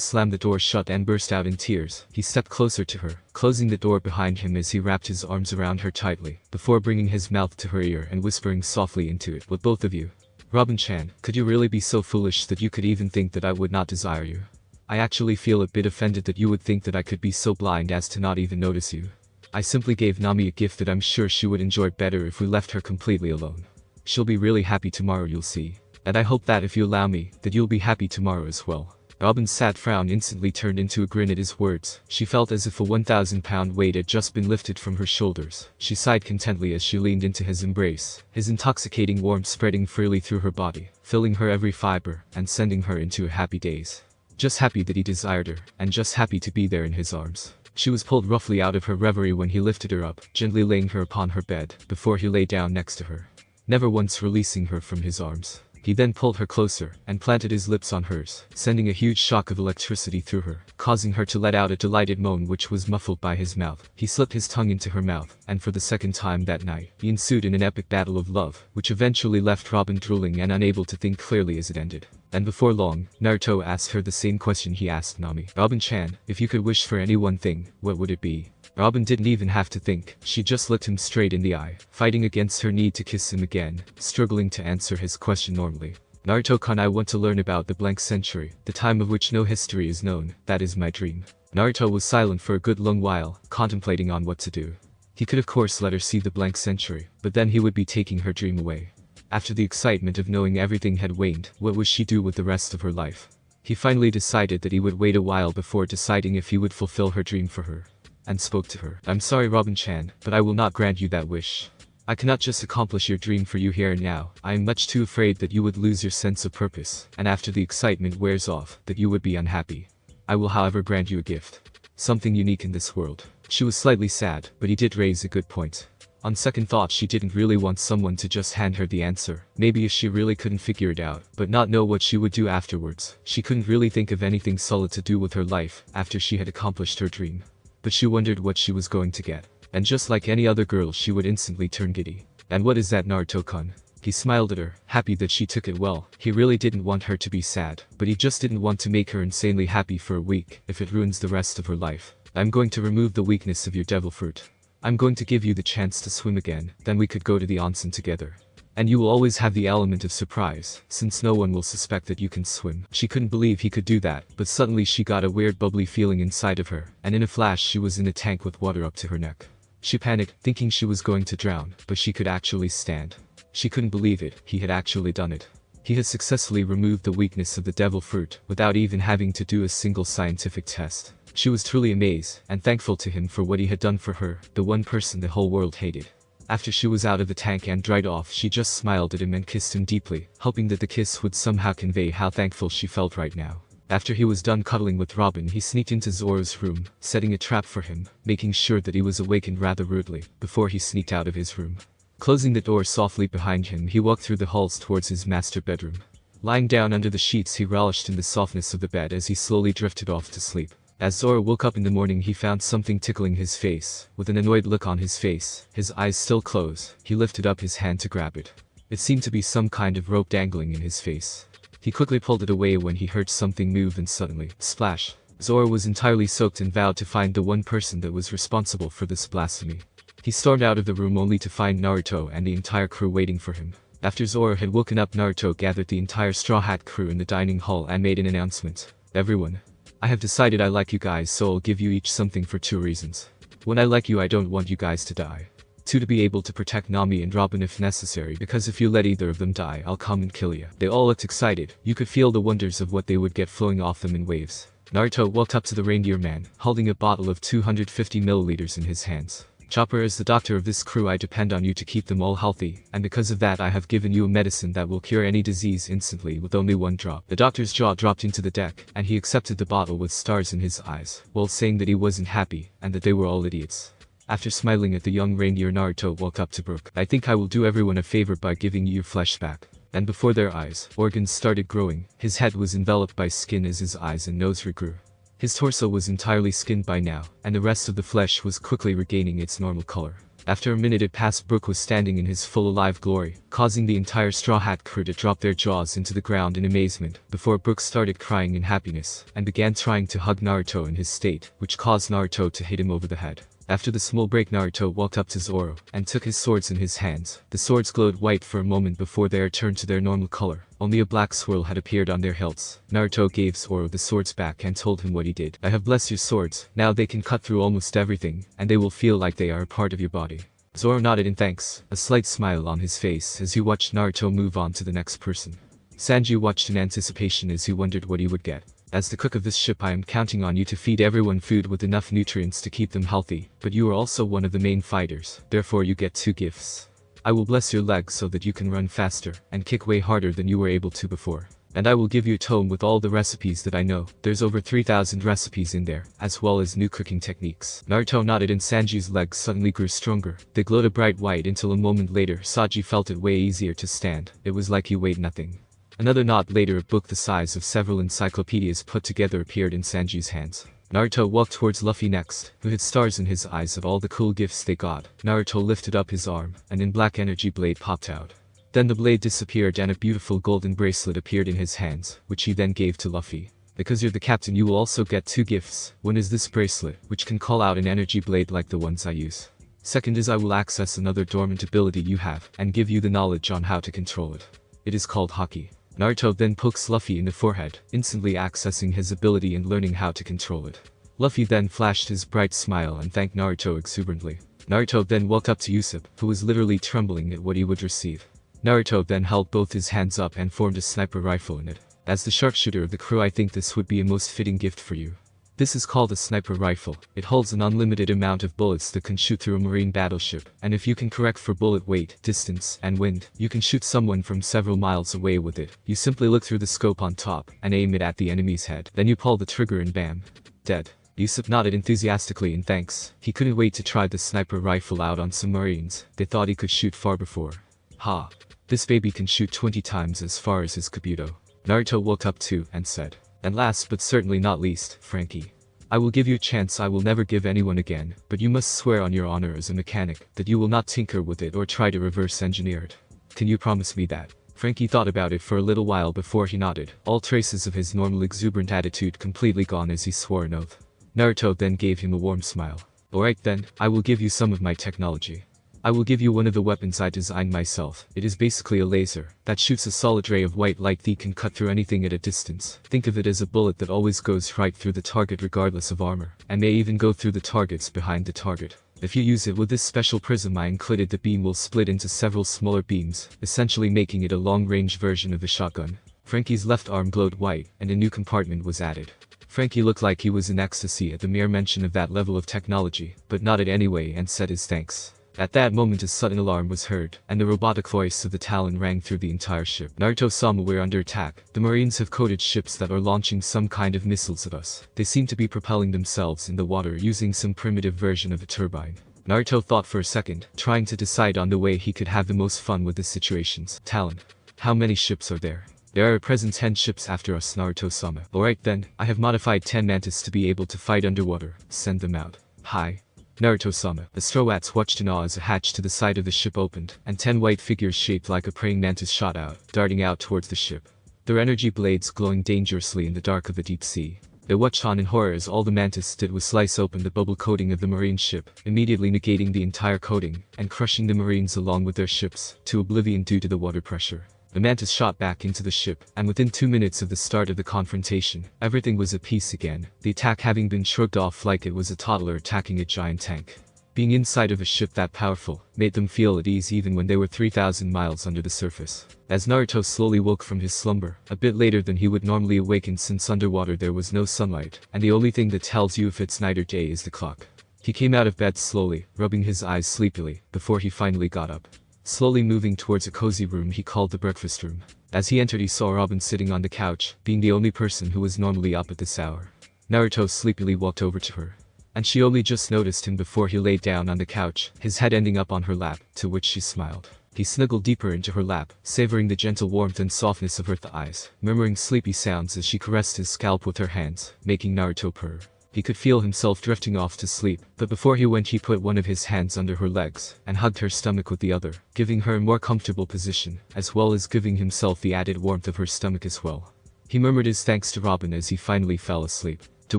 S1: slam the door shut and burst out in tears, he stepped closer to her, closing the door behind him as he wrapped his arms around her tightly, before bringing his mouth to her ear and whispering softly into it. With both of you. Robin-chan, could you really be so foolish that you could even think that I would not desire you? I actually feel a bit offended that you would think that I could be so blind as to not even notice you. I simply gave Nami a gift that I'm sure she would enjoy better if we left her completely alone. She'll be really happy tomorrow, you'll see. And I hope that if you allow me, that you'll be happy tomorrow as well. Robin's sad frown instantly turned into a grin at his words. She felt as if a 1,000-pound weight had just been lifted from her shoulders. She sighed contentedly as she leaned into his embrace, his intoxicating warmth spreading freely through her body, filling her every fiber, and sending her into a happy daze. Just happy that he desired her, and just happy to be there in his arms. She was pulled roughly out of her reverie when he lifted her up, gently laying her upon her bed, before he lay down next to her, never once releasing her from his arms. He then pulled her closer, and planted his lips on hers, sending a huge shock of electricity through her, causing her to let out a delighted moan which was muffled by his mouth. He slipped his tongue into her mouth, and for the second time that night, he ensued in an epic battle of love, which eventually left Robin drooling and unable to think clearly as it ended. And before long, Naruto asked her the same question he asked Nami. Robin-chan, if you could wish for any one thing, what would it be? Robin didn't even have to think, she just looked him straight in the eye, fighting against her need to kiss him again, struggling to answer his question normally. Naruto-kun, I want to learn about the blank century, the time of which no history is known, that is my dream. Naruto was silent for a good long while, contemplating on what to do. He could of course let her see the blank century, but then he would be taking her dream away. After the excitement of knowing everything had waned, what would she do with the rest of her life? He finally decided that he would wait a while before deciding if he would fulfill her dream for her, and spoke to her. I'm sorry Robin-chan, but I will not grant you that wish. I cannot just accomplish your dream for you here and now. I am much too afraid that you would lose your sense of purpose, and after the excitement wears off, that you would be unhappy. I will however grant you a gift. Something unique in this world. She was slightly sad, but he did raise a good point. On second thought, she didn't really want someone to just hand her the answer. Maybe if she really couldn't figure it out, but not know what she would do afterwards. She couldn't really think of anything solid to do with her life after she had accomplished her dream. But she wondered what she was going to get. And just like any other girl, she would instantly turn giddy. And what is that, Naruto-kun? He smiled at her, happy that she took it well. He really didn't want her to be sad, but he just didn't want to make her insanely happy for a week, if it ruins the rest of her life. I'm going to remove the weakness of your devil fruit. I'm going to give you the chance to swim again, then we could go to the onsen together. And you will always have the element of surprise, since no one will suspect that you can swim. She couldn't believe he could do that, but suddenly she got a weird bubbly feeling inside of her, and in a flash she was in a tank with water up to her neck. She panicked, thinking she was going to drown, but she could actually stand. She couldn't believe it, he had actually done it. He had successfully removed the weakness of the devil fruit, without even having to do a single scientific test. She was truly amazed, and thankful to him for what he had done for her, the one person the whole world hated. After she was out of the tank and dried off, she just smiled at him and kissed him deeply, hoping that the kiss would somehow convey how thankful she felt right now. After he was done cuddling with Robin, he sneaked into Zoro's room, setting a trap for him, making sure that he was awakened rather rudely, before he sneaked out of his room. Closing the door softly behind him, he walked through the halls towards his master bedroom. Lying down under the sheets, he relished in the softness of the bed as he slowly drifted off to sleep. As Zoro woke up in the morning, he found something tickling his face. With an annoyed look on his face, his eyes still closed, he lifted up his hand to grab it. It seemed to be some kind of rope dangling in his face. He quickly pulled it away when he heard something move, and suddenly, splash! Zoro was entirely soaked and vowed to find the one person that was responsible for this blasphemy. He stormed out of the room only to find Naruto and the entire crew waiting for him. After Zoro had woken up, Naruto gathered the entire Straw Hat crew in the dining hall and made an announcement. Everyone, I have decided I like you guys, so I'll give you each something for 2 reasons. 1, I like you, I don't want you guys to die. 2, to be able to protect Nami and Robin if necessary, because if you let either of them die, I'll come and kill you. They all looked excited. You could feel the wonders of what they would get flowing off them in waves. Naruto walked up to the reindeer man, holding a bottle of 250 milliliters in his hands. Chopper, as the doctor of this crew, I depend on you to keep them all healthy, and because of that I have given you a medicine that will cure any disease instantly with only one drop. The doctor's jaw dropped into the deck, and he accepted the bottle with stars in his eyes, while saying that he wasn't happy, and that they were all idiots. After smiling at the young reindeer, Naruto walked up to Brook. I think I will do everyone a favor by giving you your flesh back. And before their eyes, organs started growing. His head was enveloped by skin as his eyes and nose regrew. His torso was entirely skinned by now, and the rest of the flesh was quickly regaining its normal color. After a minute had passed, Brook was standing in his full alive glory, causing the entire Straw Hat crew to drop their jaws into the ground in amazement, before Brook started crying in happiness, and began trying to hug Naruto in his state, which caused Naruto to hit him over the head. After the small break, Naruto walked up to Zoro, and took his swords in his hands. The swords glowed white for a moment before they returned to their normal color. Only a black swirl had appeared on their hilts. Naruto gave Zoro the swords back and told him what he did. I have blessed your swords, now they can cut through almost everything, and they will feel like they are a part of your body. Zoro nodded in thanks, a slight smile on his face as he watched Naruto move on to the next person. Sanji watched in anticipation as he wondered what he would get. As the cook of this ship, I am counting on you to feed everyone food with enough nutrients to keep them healthy, but you are also one of the main fighters, therefore you get 2 gifts. I will bless your legs so that you can run faster, and kick way harder than you were able to before. And I will give you a tome with all the recipes that I know. There's over 3,000 recipes in there, as well as new cooking techniques. Naruto nodded and Sanji's legs suddenly grew stronger. They glowed a bright white until a moment later Sanji felt it way easier to stand. It was like he weighed nothing. Another nod later, a book the size of several encyclopedias put together appeared in Sanji's hands. Naruto walked towards Luffy next, who had stars in his eyes of all the cool gifts they got. Naruto lifted up his arm, and a black energy blade popped out. Then the blade disappeared and a beautiful golden bracelet appeared in his hands, which he then gave to Luffy. Because you're the captain, you will also get 2 gifts. One is this bracelet, which can call out an energy blade like the ones I use. Second is I will access another dormant ability you have, and give you the knowledge on how to control it. It is called Haki. Naruto then pokes Luffy in the forehead, instantly accessing his ability and learning how to control it. Luffy then flashed his bright smile and thanked Naruto exuberantly. Naruto then walked up to Usopp, who was literally trembling at what he would receive. Naruto then held both his hands up and formed a sniper rifle in it. As the sharpshooter of the crew, I think this would be a most fitting gift for you. This is called a sniper rifle. It holds an unlimited amount of bullets that can shoot through a marine battleship, and if you can correct for bullet weight, distance, and wind, you can shoot someone from several miles away with it. You simply look through the scope on top, and aim it at the enemy's head. Then you pull the trigger and bam. Dead. Usopp nodded enthusiastically in thanks. He couldn't wait to try the sniper rifle out on some marines. They thought he could shoot far before. Ha. This baby can shoot 20 times as far as his Kabuto. Naruto woke up too, and said. And last but certainly not least, Frankie. I will give you a chance I will never give anyone again, but you must swear on your honor as a mechanic that you will not tinker with it or try to reverse engineer it. Can you promise me that? Frankie thought about it for a little while before he nodded, all traces of his normal exuberant attitude completely gone as he swore an oath. Naruto then gave him a warm smile. Alright then, I will give you some of my technology. I will give you one of the weapons I designed myself. It is basically a laser that shoots a solid ray of white light that can cut through anything at a distance. Think of it as a bullet that always goes right through the target regardless of armor, and may even go through the targets behind the target. If you use it with this special prism I included, the beam will split into several smaller beams, essentially making it a long-range version of a shotgun. Frankie's left arm glowed white, and a new compartment was added. Frankie looked like he was in ecstasy at the mere mention of that level of technology, but nodded anyway and said his thanks. At that moment a sudden alarm was heard, and the robotic voice of the Talon rang through the entire ship. Naruto-sama, we're under attack. The Marines have coded ships that are launching some kind of missiles at us. They seem to be propelling themselves in the water using some primitive version of a turbine. Naruto thought for a second, trying to decide on the way he could have the most fun with the situations. Talon. How many ships are there? There are at present 10 ships after us, Naruto-sama. Alright then, I have modified 10 mantis to be able to fight underwater. Send them out. Hi. Naruto-sama. The Straw Hats watched in awe as a hatch to the side of the ship opened, and 10 white figures shaped like a praying mantis shot out, darting out towards the ship. Their energy blades glowing dangerously in the dark of the deep sea. They watched on in horror as all the mantis did was slice open the bubble coating of the marine ship, immediately negating the entire coating, and crushing the marines along with their ships, to oblivion due to the water pressure. The mantis shot back into the ship, and within 2 minutes of the start of the confrontation, everything was at peace again, the attack having been shrugged off like it was a toddler attacking a giant tank. Being inside of a ship that powerful, made them feel at ease even when they were 3,000 miles under the surface. As Naruto slowly woke from his slumber, a bit later than he would normally awaken since underwater there was no sunlight, and the only thing that tells you if it's night or day is the clock. He came out of bed slowly, rubbing his eyes sleepily, before he finally got up. Slowly moving towards a cozy room he called the breakfast room. As he entered he saw Robin sitting on the couch, being the only person who was normally up at this hour. Naruto sleepily walked over to her. And she only just noticed him before he laid down on the couch, his head ending up on her lap, to which she smiled. He snuggled deeper into her lap, savoring the gentle warmth and softness of her thighs, murmuring sleepy sounds as she caressed his scalp with her hands, making Naruto purr. He could feel himself drifting off to sleep, but before he went he put one of his hands under her legs, and hugged her stomach with the other, giving her a more comfortable position, as well as giving himself the added warmth of her stomach as well. He murmured his thanks to Robin as he finally fell asleep, to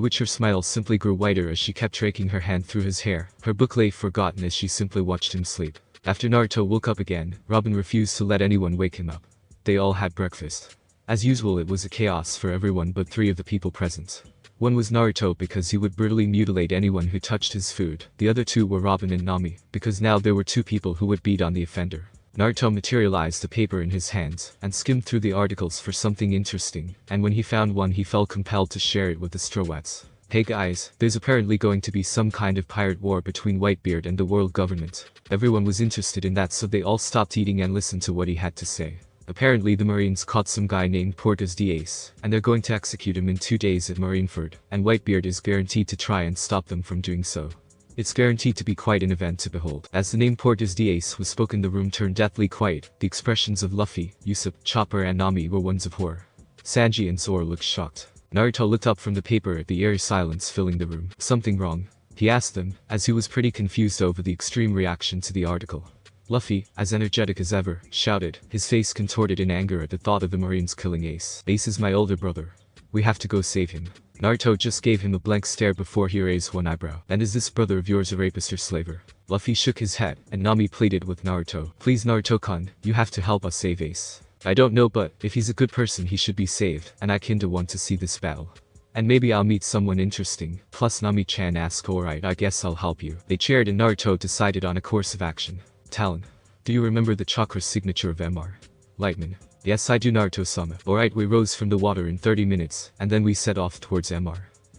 S1: which her smile simply grew wider as she kept raking her hand through his hair, her book lay forgotten as she simply watched him sleep. After Naruto woke up again, Robin refused to let anyone wake him up. They all had breakfast. As usual it was a chaos for everyone but three of the people present. One was Naruto because he would brutally mutilate anyone who touched his food. The other two were Robin and Nami, because now there were two people who would beat on the offender. Naruto materialized the paper in his hands, and skimmed through the articles for something interesting, and when he found one he felt compelled to share it with the Straw Hats. Hey guys, there's apparently going to be some kind of pirate war between Whitebeard and the world government. Everyone was interested in that so they all stopped eating and listened to what he had to say. Apparently the Marines caught some guy named Portas Diaz, and they're going to execute him in 2 days at Marineford, and Whitebeard is guaranteed to try and stop them from doing so. It's guaranteed to be quite an event to behold. As the name Portas Diaz was spoken the room turned deathly quiet. The expressions of Luffy, Usopp, Chopper and Nami were ones of horror. Sanji and Zoro looked shocked. Naruto looked up from the paper at the eerie silence filling the room. Something wrong? He asked them, as he was pretty confused over the extreme reaction to the article. Luffy, as energetic as ever, shouted, his face contorted in anger at the thought of the Marines killing Ace. Ace is my older brother. We have to go save him. Naruto just gave him a blank stare before he raised one eyebrow. And is this brother of yours a rapist or slaver? Luffy shook his head, and Nami pleaded with Naruto. Please Naruto-kun, you have to help us save Ace. I don't know but, if he's a good person he should be saved, and I kinda want to see this battle. And maybe I'll meet someone interesting. Plus Nami-chan asked, alright I guess I'll help you. They cheered and Naruto decided on a course of action. Talon. Do you remember the chakra signature of MR? Lightman. Yes I do Naruto-sama. Alright we rose from the water in 30 minutes, and then we set off towards MR.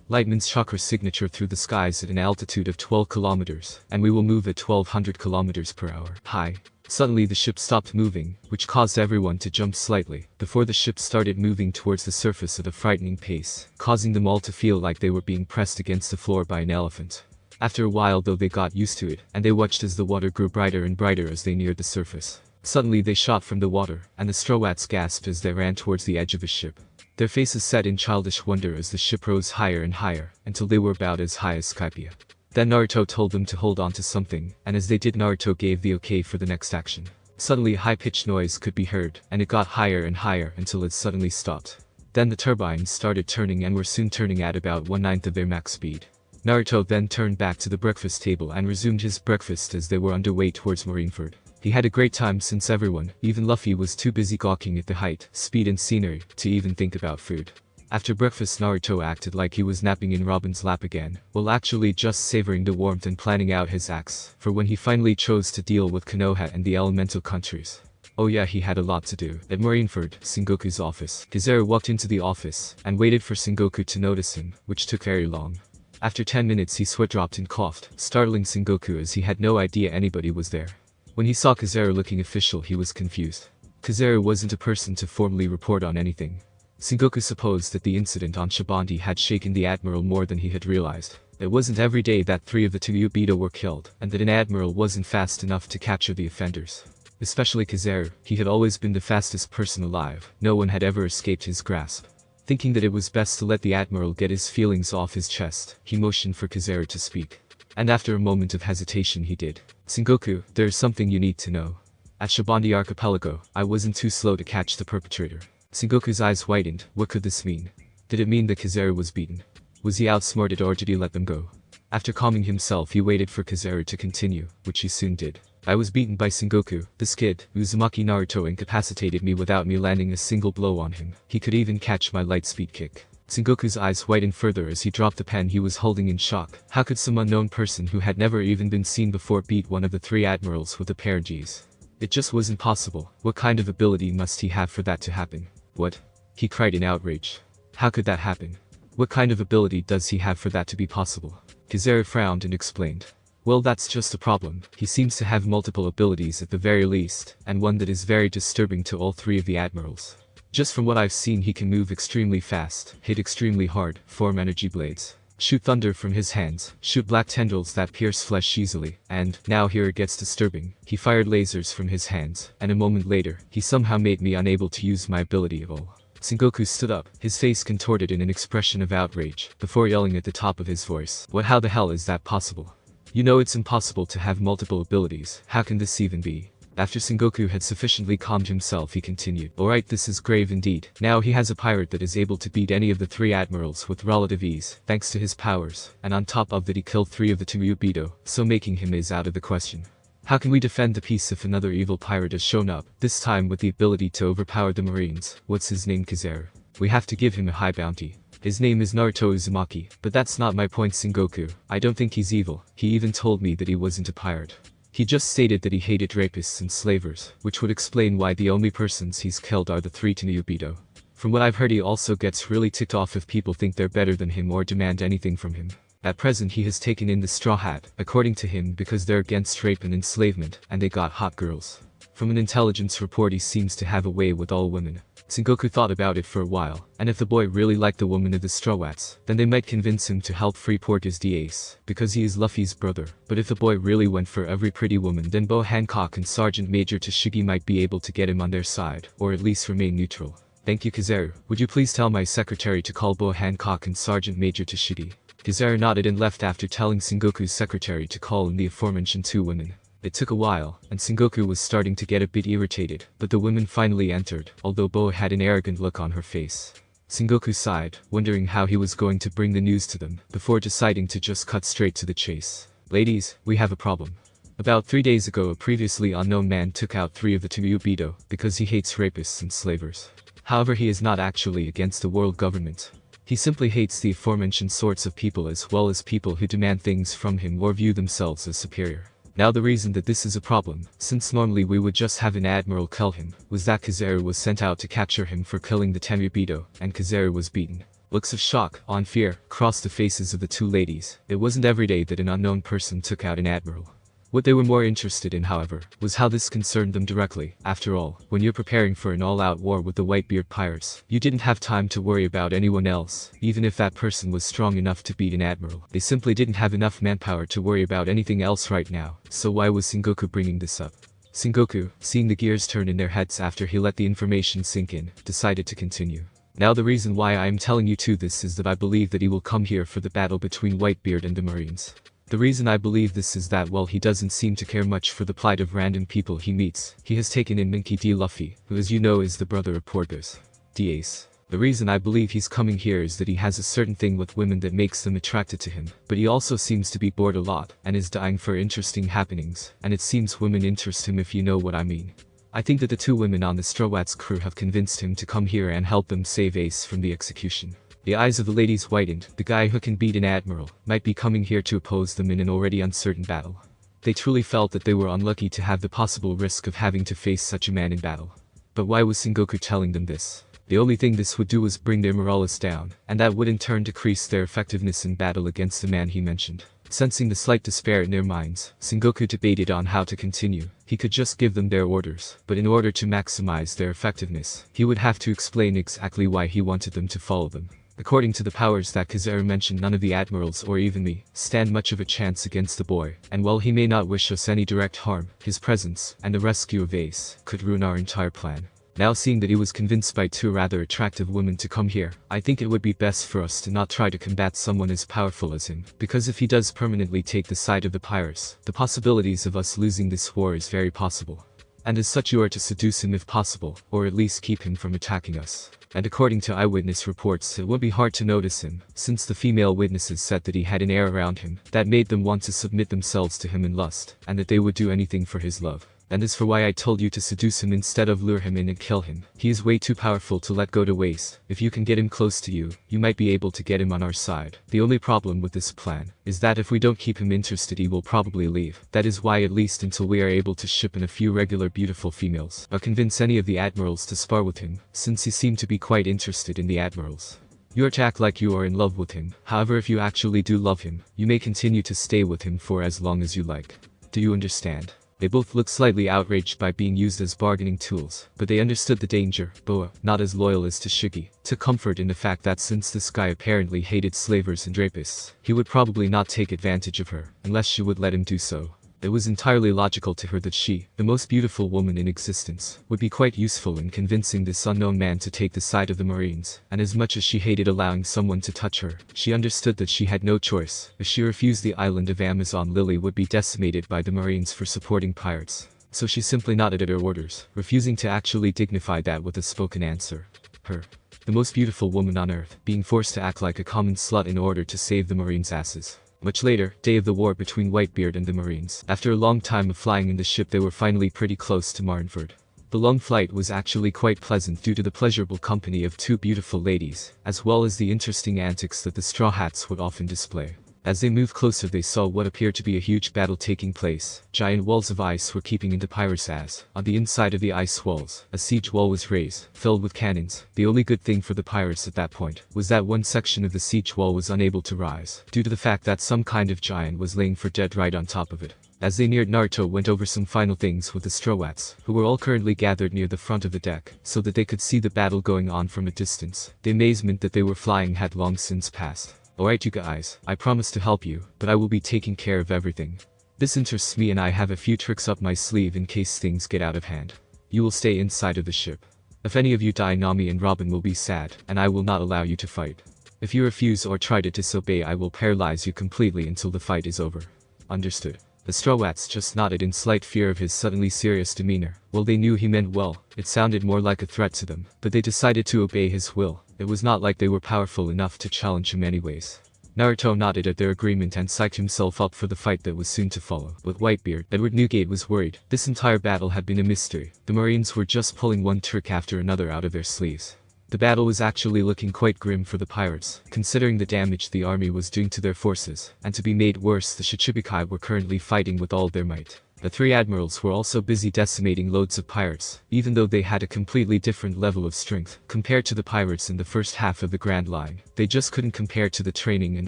S1: Lightman's chakra signature through the skies at an altitude of 12 kilometers, and we will move at 1200 kilometers per hour. Hi. Suddenly the ship stopped moving, which caused everyone to jump slightly, before the ship started moving towards the surface at a frightening pace, causing them all to feel like they were being pressed against the floor by an elephant. After a while though they got used to it, and they watched as the water grew brighter and brighter as they neared the surface. Suddenly they shot from the water, and the Straw Hats gasped as they ran towards the edge of the ship. Their faces set in childish wonder as the ship rose higher and higher, until they were about as high as Skypia. Then Naruto told them to hold on to something, and as they did Naruto gave the okay for the next action. Suddenly a high-pitched noise could be heard, and it got higher and higher until it suddenly stopped. Then the turbines started turning and were soon turning at about 1/9 of their max speed. Naruto then turned back to the breakfast table and resumed his breakfast as they were underway towards Marineford. He had a great time since everyone, even Luffy, was too busy gawking at the height, speed and scenery, to even think about food. After breakfast Naruto acted like he was napping in Robin's lap again, while actually just savoring the warmth and planning out his acts, for when he finally chose to deal with Konoha and the elemental countries. Oh yeah, he had a lot to do. At Marineford, Sengoku's office, Kizaru walked into the office, and waited for Sengoku to notice him, which took very long. After 10 minutes he sweat dropped and coughed, startling Sengoku as he had no idea anybody was there. When he saw Kizaru looking official he was confused. Kizaru wasn't a person to formally report on anything. Sengoku supposed that the incident on Shibanti had shaken the admiral more than he had realized. It wasn't every day that 3 of the 2 Yubito were killed, and that an admiral wasn't fast enough to capture the offenders. Especially Kizaru, he had always been the fastest person alive, no one had ever escaped his grasp. Thinking that it was best to let the admiral get his feelings off his chest, he motioned for Kizaru to speak. And after a moment of hesitation he did. Sengoku, there is something you need to know. At Shibanti Archipelago, I wasn't too slow to catch the perpetrator. Sengoku's eyes widened. What could this mean? Did it mean that Kizaru was beaten? Was he outsmarted or did he let them go? After calming himself he waited for Kizaru to continue, which he soon did. I was beaten by Sengoku, this kid. Uzumaki Naruto incapacitated me without me landing a single blow on him. He could even catch my light speed kick. Sengoku's eyes widened further as he dropped the pen he was holding in shock. How could some unknown person who had never even been seen before beat one of the 3 admirals with a pair of Gs? It just wasn't possible. What kind of ability must he have for that to happen? What? He cried in outrage. How could that happen? What kind of ability does he have for that to be possible? Kizaru frowned and explained. Well, that's just the problem. He seems to have multiple abilities at the very least, and one that is very disturbing to all three of the admirals. Just from what I've seen, he can move extremely fast, hit extremely hard, form energy blades, shoot thunder from his hands, shoot black tendrils that pierce flesh easily, and, now here it gets disturbing, he fired lasers from his hands, and a moment later, he somehow made me unable to use my ability at all. Sengoku stood up, his face contorted in an expression of outrage, before yelling at the top of his voice. What? How the hell is that possible? You know it's impossible to have multiple abilities. How can this even be? After Sengoku had sufficiently calmed himself, he continued. Alright, this is grave indeed. Now he has a pirate that is able to beat any of the three admirals with relative ease, thanks to his powers, and on top of that he killed three of the Tumubito, so making him is out of the question. How can we defend the peace if another evil pirate has shown up, this time with the ability to overpower the Marines? What's his name? Kizaru. We have to give him a high bounty. His name is Naruto Uzumaki, but that's not my point, Sengoku. I don't think he's evil. He even told me that he wasn't a pirate. He just stated that he hated rapists and slavers, which would explain why the only persons he's killed are the three Tumubito. From what I've heard, he also gets really ticked off if people think they're better than him or demand anything from him. At present he has taken in the Straw Hat, according to him, because they're against rape and enslavement, and they got hot girls. From an intelligence report, he seems to have a way with all women. Sengoku thought about it for a while, and if the boy really liked the woman of the Straw Hats, then they might convince him to help Freeport his D-Ace, because he is Luffy's brother. But if the boy really went for every pretty woman, then Bo Hancock and Sergeant Major Tashigi might be able to get him on their side, or at least remain neutral. Thank you, Kizaru. Would you please tell my secretary to call Bo Hancock and Sergeant Major Tashigi? Kizaru nodded and left after telling Sengoku's secretary to call in the aforementioned two women. It took a while, and Sengoku was starting to get a bit irritated, but the women finally entered, although Bo had an arrogant look on her face. Sengoku sighed, wondering how he was going to bring the news to them, before deciding to just cut straight to the chase. Ladies, we have a problem. About 3 days ago, a previously unknown man took out three of the Tumubito, because he hates rapists and slavers. However, he is not actually against the world government. He simply hates the aforementioned sorts of people, as well as people who demand things from him or view themselves as superior. Now the reason that this is a problem, since normally we would just have an admiral kill him, was that Kizaru was sent out to capture him for killing the Tumubito, and Kizaru was beaten. Looks of shock, on fear, crossed the faces of the two ladies. It wasn't every day that an unknown person took out an admiral. What they were more interested in, however, was how this concerned them directly. After all, when you're preparing for an all-out war with the Whitebeard pirates, you didn't have time to worry about anyone else, even if that person was strong enough to beat an admiral. They simply didn't have enough manpower to worry about anything else right now, so why was Sengoku bringing this up? Sengoku, seeing the gears turn in their heads after he let the information sink in, decided to continue. Now the reason why I am telling you this is that I believe that he will come here for the battle between Whitebeard and the Marines. The reason I believe this is that while he doesn't seem to care much for the plight of random people he meets, he has taken in Minky D. Luffy, who as you know is the brother of Porthos. D-Ace. The reason I believe he's coming here is that he has a certain thing with women that makes them attracted to him, but he also seems to be bored a lot, and is dying for interesting happenings, and it seems women interest him, if you know what I mean. I think that the two women on the Straw Hats crew have convinced him to come here and help them save Ace from the execution. The eyes of the ladies whitened. The guy who can beat an admiral might be coming here to oppose them in an already uncertain battle. They truly felt that they were unlucky to have the possible risk of having to face such a man in battle. But why was Sengoku telling them this? The only thing this would do was bring their morales down, and that would in turn decrease their effectiveness in battle against the man he mentioned. Sensing the slight despair in their minds, Sengoku debated on how to continue. He could just give them their orders, but in order to maximize their effectiveness, he would have to explain exactly why he wanted them to follow them. According to the powers that Kizaru mentioned, none of the admirals, or even me, stand much of a chance against the boy, and while he may not wish us any direct harm, his presence, and the rescue of Ace, could ruin our entire plan. Now seeing that he was convinced by two rather attractive women to come here, I think it would be best for us to not try to combat someone as powerful as him, because if he does permanently take the side of the pirates, the possibilities of us losing this war is very possible. And as such you are to seduce him if possible, or at least keep him from attacking us. And according to eyewitness reports, it would be hard to notice him, since the female witnesses said that he had an air around him that made them want to submit themselves to him in lust, and that they would do anything for his love. And as for why I told you to seduce him instead of lure him in and kill him, he is way too powerful to let go to waste. If you can get him close to you, you might be able to get him on our side. The only problem with this plan is that if we don't keep him interested, he will probably leave. That is why, at least until we are able to ship in a few regular beautiful females, or convince any of the admirals to spar with him, since he seemed to be quite interested in the admirals. You are to act like you are in love with him. However, if you actually do love him, you may continue to stay with him for as long as you like. Do you understand? They both looked slightly outraged by being used as bargaining tools, but they understood the danger. Boa, not as loyal as Tashigi, took comfort in the fact that since this guy apparently hated slavers and rapists, he would probably not take advantage of her, unless she would let him do so. It was entirely logical to her that she, the most beautiful woman in existence, would be quite useful in convincing this unknown man to take the side of the Marines, and as much as she hated allowing someone to touch her, she understood that she had no choice. If she refused, the island of Amazon Lily would be decimated by the Marines for supporting pirates. So she simply nodded at her orders, refusing to actually dignify that with a spoken answer. Her, the most beautiful woman on earth, being forced to act like a common slut in order to save the Marines' asses. Much later, day of the war between Whitebeard and the Marines. After a long time of flying in the ship, they were finally pretty close to Marineford. The long flight was actually quite pleasant due to the pleasurable company of two beautiful ladies, as well as the interesting antics that the Straw Hats would often display. As they moved closer, they saw what appeared to be a huge battle taking place. Giant walls of ice were keeping in the pirates' as, on the inside of the ice walls, a siege wall was raised, filled with cannons. The only good thing for the pirates at that point was that one section of the siege wall was unable to rise, due to the fact that some kind of giant was laying for dead right on top of it. As they neared, Naruto went over some final things with the Straw Hats, who were all currently gathered near the front of the deck, so that they could see the battle going on from a distance. The amazement that they were flying had long since passed. Alright you guys, I promise to help you, but I will be taking care of everything. This interests me and I have a few tricks up my sleeve in case things get out of hand. You will stay inside of the ship. If any of you die, Nami and Robin will be sad, and I will not allow you to fight. If you refuse or try to disobey, I will paralyze you completely until the fight is over. Understood. The Straw Hats just nodded in slight fear of his suddenly serious demeanor. Well, they knew he meant well, it sounded more like a threat to them, but they decided to obey his will. It was not like they were powerful enough to challenge him anyways. Naruto nodded at their agreement and psyched himself up for the fight that was soon to follow. With Whitebeard, Edward Newgate was worried. This entire battle had been a mystery. The Marines were just pulling one trick after another out of their sleeves. The battle was actually looking quite grim for the pirates, considering the damage the army was doing to their forces, and to be made worse, the Shichibukai were currently fighting with all their might. The three admirals were also busy decimating loads of pirates, even though they had a completely different level of strength compared to the pirates in the first half of the Grand Line. They just couldn't compare to the training and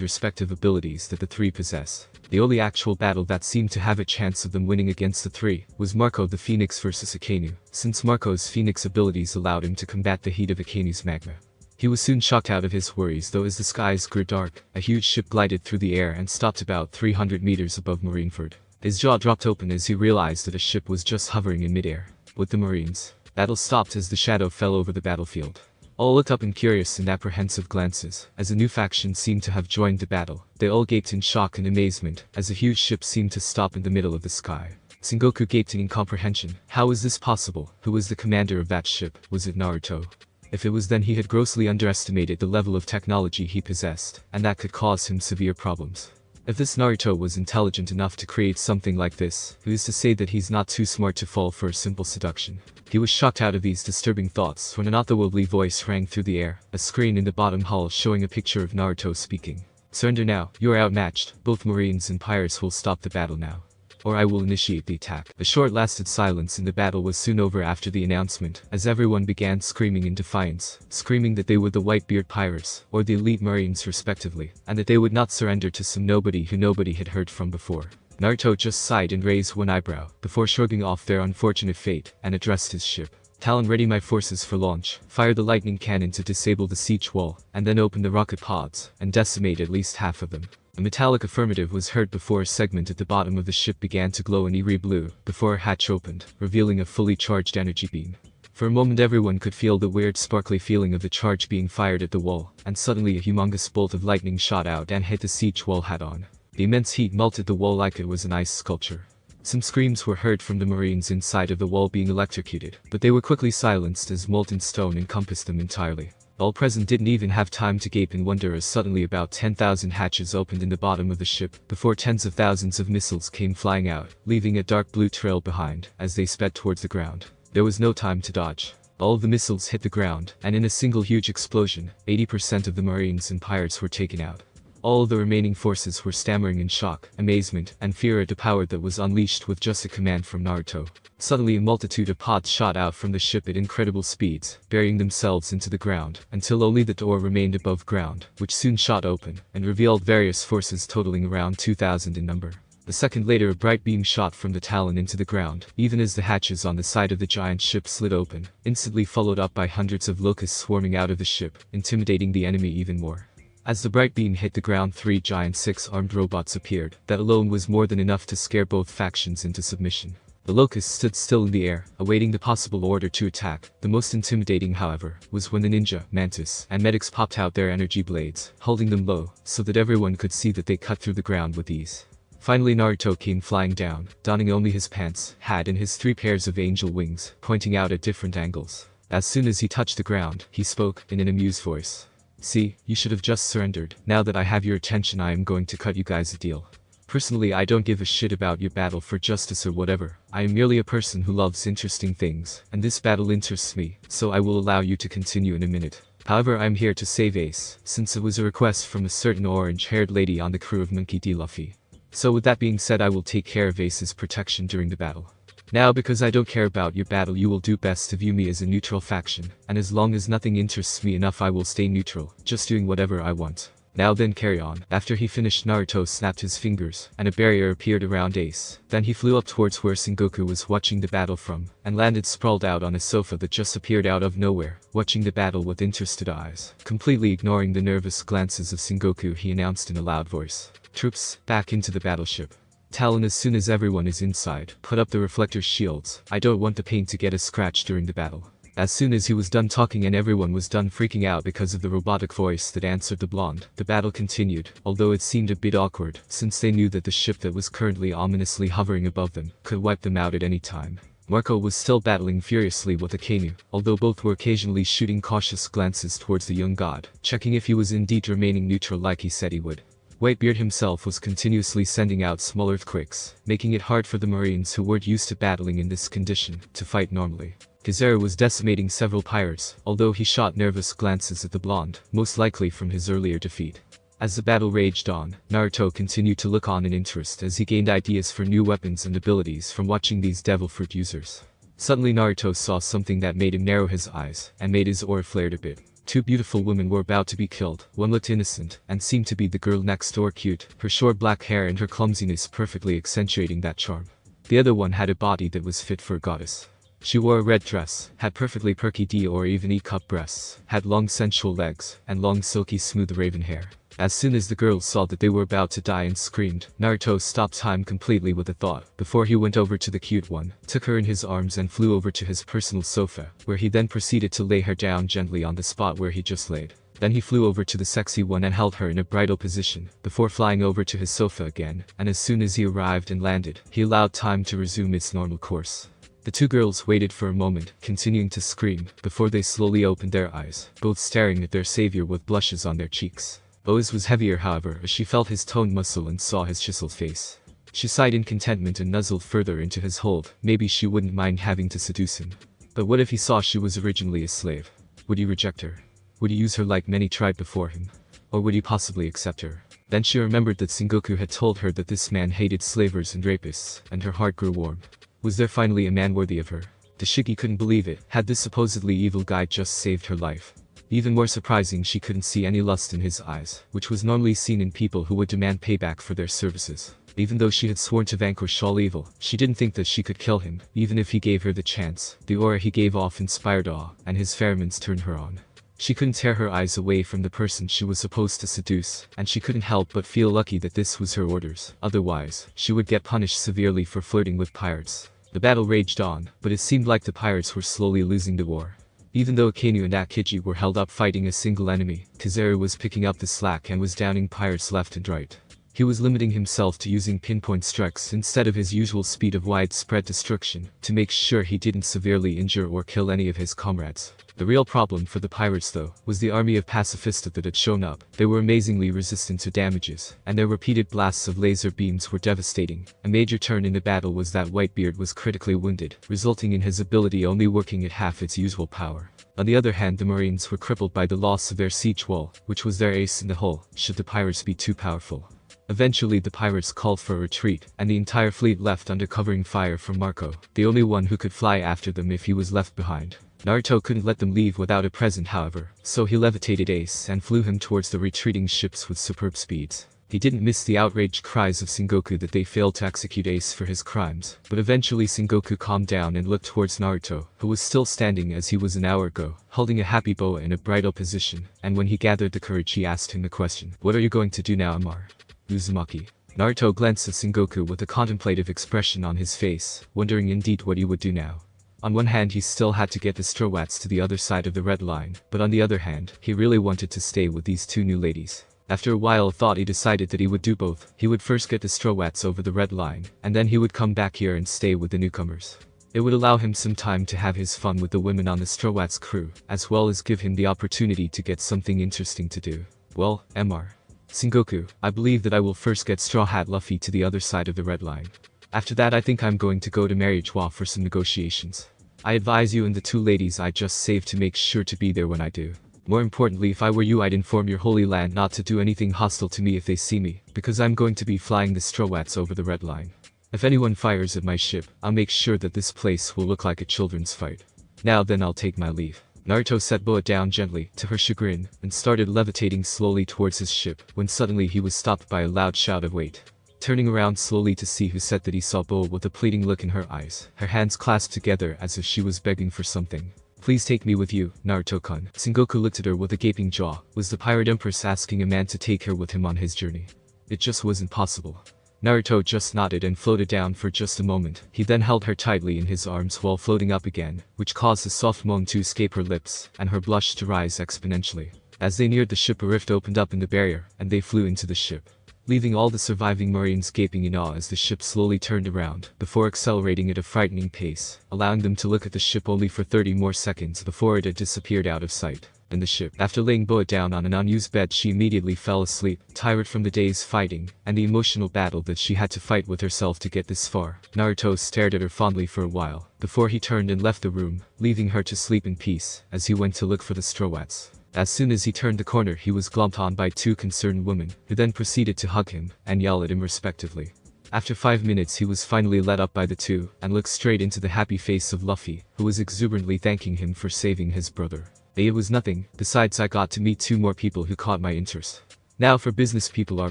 S1: respective abilities that the three possess. The only actual battle that seemed to have a chance of them winning against the three was Marco the Phoenix versus Akainu, since Marco's Phoenix abilities allowed him to combat the heat of Akainu's magma. He was soon shocked out of his worries, though. As the skies grew dark, a huge ship glided through the air and stopped about 300 meters above Marineford. His jaw dropped open as he realized that a ship was just hovering in midair. With the Marines, battle stopped as the shadow fell over the battlefield. All looked up in curious and apprehensive glances, as a new faction seemed to have joined the battle. They all gaped in shock and amazement, as a huge ship seemed to stop in the middle of the sky. Sengoku gaped in incomprehension. How was this possible? Who was the commander of that ship? Was it Naruto? If it was, then he had grossly underestimated the level of technology he possessed, and that could cause him severe problems. If this Naruto was intelligent enough to create something like this, who's to say that he's not too smart to fall for a simple seduction? He was shocked out of these disturbing thoughts when an otherworldly voice rang through the air, a screen in the bottom hull showing a picture of Naruto speaking. Surrender now, you are outmatched, both Marines and pirates will stop the battle now, or I will initiate the attack. A short-lasted silence in the battle was soon over after the announcement, as everyone began screaming in defiance, screaming that they were the Whitebeard pirates, or the elite Marines respectively, and that they would not surrender to some nobody who nobody had heard from before. Naruto just sighed and raised one eyebrow, before shrugging off their unfortunate fate, and addressed his ship. Talon, ready my forces for launch. Fire the lightning cannon to disable the siege wall, and then open the rocket pods, and decimate at least half of them. A metallic affirmative was heard before a segment at the bottom of the ship began to glow an eerie blue, before a hatch opened, revealing a fully charged energy beam. For a moment everyone could feel the weird sparkly feeling of the charge being fired at the wall, and suddenly a humongous bolt of lightning shot out and hit the siege wall head-on. The immense heat melted the wall like it was an ice sculpture. Some screams were heard from the Marines inside of the wall being electrocuted, but they were quickly silenced as molten stone encompassed them entirely. All present didn't even have time to gape in wonder as suddenly about 10,000 hatches opened in the bottom of the ship, before tens of thousands of missiles came flying out, leaving a dark blue trail behind, as they sped towards the ground. There was no time to dodge. All of the missiles hit the ground, and in a single huge explosion, 80% of the Marines and pirates were taken out. All the remaining forces were stammering in shock, amazement, and fear at the power that was unleashed with just a command from Naruto. Suddenly a multitude of pods shot out from the ship at incredible speeds, burying themselves into the ground, until only the door remained above ground, which soon shot open, and revealed various forces totaling around 2,000 in number. A second later a bright beam shot from the talon into the ground, even as the hatches on the side of the giant ship slid open, instantly followed up by hundreds of locusts swarming out of the ship, intimidating the enemy even more. As the bright beam hit the ground, 3 giant 6-armed robots appeared. That alone was more than enough to scare both factions into submission. The locusts stood still in the air, awaiting the possible order to attack. The most intimidating, however, was when the ninja, mantis, and medics popped out their energy blades, holding them low, so that everyone could see that they cut through the ground with ease. Finally Naruto came flying down, donning only his pants, hat and his 3 pairs of angel wings, pointing out at different angles. As soon as he touched the ground, he spoke, in an amused voice. "See, you should have just surrendered. Now that I have your attention, I am going to cut you guys a deal. Personally, I don't give a shit about your battle for justice or whatever. I am merely a person who loves interesting things, and this battle interests me, so I will allow you to continue in a minute. However, I am here to save Ace, since it was a request from a certain orange-haired lady on the crew of Monkey D. Luffy. So with that being said, I will take care of Ace's protection during the battle. Now, because I don't care about your battle, you will do best to view me as a neutral faction, and as long as nothing interests me enough, I will stay neutral, just doing whatever I want. Now then, carry on." After he finished, Naruto snapped his fingers, and a barrier appeared around Ace. Then he flew up towards where Sengoku was watching the battle from, and landed sprawled out on a sofa that just appeared out of nowhere, watching the battle with interested eyes. Completely ignoring the nervous glances of Sengoku, he announced in a loud voice, "Troops, back into the battleship. Talon, as soon as everyone is inside, put up the reflector shields. I don't want the paint to get a scratch during the battle." As soon as he was done talking and everyone was done freaking out because of the robotic voice that answered the blonde, the battle continued, although it seemed a bit awkward, since they knew that the ship that was currently ominously hovering above them could wipe them out at any time. Marco was still battling furiously with Akainu, although both were occasionally shooting cautious glances towards the young god, checking if he was indeed remaining neutral like he said he would. Whitebeard himself was continuously sending out small earthquakes, making it hard for the Marines who weren't used to battling in this condition to fight normally. Kizaru was decimating several pirates, although he shot nervous glances at the blonde, most likely from his earlier defeat. As the battle raged on, Naruto continued to look on in interest as he gained ideas for new weapons and abilities from watching these devil fruit users. Suddenly Naruto saw something that made him narrow his eyes, and made his aura flared a bit. 2 beautiful women were about to be killed. One looked innocent, and seemed to be the girl next door, cute, her short black hair and her clumsiness perfectly accentuating that charm. The other one had a body that was fit for a goddess. She wore a red dress, had perfectly perky D or even E-cup breasts, had long sensual legs, and long silky smooth raven hair. As soon as the girls saw that they were about to die and screamed, Naruto stopped time completely with a thought, before he went over to the cute one, took her in his arms and flew over to his personal sofa, where he then proceeded to lay her down gently on the spot where he just laid. Then he flew over to the sexy one and held her in a bridal position, before flying over to his sofa again, and as soon as he arrived and landed, he allowed time to resume its normal course. The 2 girls waited for a moment, continuing to scream, before they slowly opened their eyes, both staring at their savior with blushes on their cheeks. O's was heavier, however, as she felt his toned muscle and saw his chiseled face. She sighed in contentment and nuzzled further into his hold. Maybe she wouldn't mind having to seduce him. But what if he saw she was originally a slave? Would he reject her? Would he use her like many tried before him? Or would he possibly accept her? Then she remembered that Sengoku had told her that this man hated slavers and rapists, and her heart grew warm. Was there finally a man worthy of her? Tashigi couldn't believe it. Had this supposedly evil guy just saved her life? Even more surprising, she couldn't see any lust in his eyes, which was normally seen in people who would demand payback for their services. Even though she had sworn to vanquish all evil, she didn't think that she could kill him, even if he gave her the chance. The aura he gave off inspired awe, and his pheromones turned her on. She couldn't tear her eyes away from the person she was supposed to seduce, and she couldn't help but feel lucky that this was her orders. Otherwise, she would get punished severely for flirting with pirates. The battle raged on, but it seemed like the pirates were slowly losing the war. Even though Akainu and Akiji were held up fighting a single enemy, Kizaru was picking up the slack and was downing pirates left and right. He was limiting himself to using pinpoint strikes instead of his usual speed of widespread destruction, to make sure he didn't severely injure or kill any of his comrades. The real problem for the pirates, though, was the army of pacifists that had shown up. They were amazingly resistant to damages, and their repeated blasts of laser beams were devastating. A major turn in the battle was that Whitebeard was critically wounded, resulting in his ability only working at half its usual power. On the other hand, the Marines were crippled by the loss of their siege wall, which was their ace in the hole, should the pirates be too powerful. Eventually the pirates called for a retreat, and the entire fleet left under covering fire from Marco, the only one who could fly after them if he was left behind. Naruto couldn't let them leave without a present however, so he levitated Ace and flew him towards the retreating ships with superb speeds. He didn't miss the outraged cries of Sengoku that they failed to execute Ace for his crimes, but eventually Sengoku calmed down and looked towards Naruto, who was still standing as he was an hour ago, holding a happy boa in a bridal position, and when he gathered the courage he asked him the question, "What are you going to do now, Amar?" Uzumaki. Naruto glanced at Sengoku with a contemplative expression on his face, wondering indeed what he would do now. On one hand he still had to get the Straw Hats to the other side of the red line, but on the other hand, he really wanted to stay with these two new ladies. After a while of thought he decided that he would do both. He would first get the Straw Hats over the red line, and then he would come back here and stay with the newcomers. It would allow him some time to have his fun with the women on the Straw Hats crew, as well as give him the opportunity to get something interesting to do. Well, Mr. Sengoku, I believe that I will first get Straw Hat Luffy to the other side of the red line. After that I think I'm going to go to Mariejois for some negotiations. I advise you and the two ladies I just saved to make sure to be there when I do. More importantly, if I were you I'd inform your Holy Land not to do anything hostile to me if they see me, because I'm going to be flying the Straw Hats over the red line. If anyone fires at my ship, I'll make sure that this place will look like a children's fight. Now then I'll take my leave. Naruto set Boa down gently, to her chagrin, and started levitating slowly towards his ship, when suddenly he was stopped by a loud shout of "Wait!" Turning around slowly to see who said that he saw Boa with a pleading look in her eyes, her hands clasped together as if she was begging for something. "Please take me with you, Naruto-kun." Sengoku looked at her with a gaping jaw. Was the Pirate Empress asking a man to take her with him on his journey? It just wasn't possible. Naruto just nodded and floated down for just a moment. He then held her tightly in his arms while floating up again, which caused a soft moan to escape her lips, and her blush to rise exponentially. As they neared the ship a rift opened up in the barrier, and they flew into the ship, leaving all the surviving Marines gaping in awe as the ship slowly turned around, before accelerating at a frightening pace, allowing them to look at the ship only for 30 more seconds before it had disappeared out of sight. In the ship, after laying Boa down on an unused bed she immediately fell asleep, tired from the day's fighting, and the emotional battle that she had to fight with herself to get this far. Naruto stared at her fondly for a while, before he turned and left the room, leaving her to sleep in peace, as he went to look for the Straw Hats. As soon as he turned the corner he was glommed on by two concerned women, who then proceeded to hug him, and yell at him respectively. After 5 minutes he was finally let up by the two, and looked straight into the happy face of Luffy, who was exuberantly thanking him for saving his brother. It was nothing, besides I got to meet 2 more people who caught my interest. Now for business people, our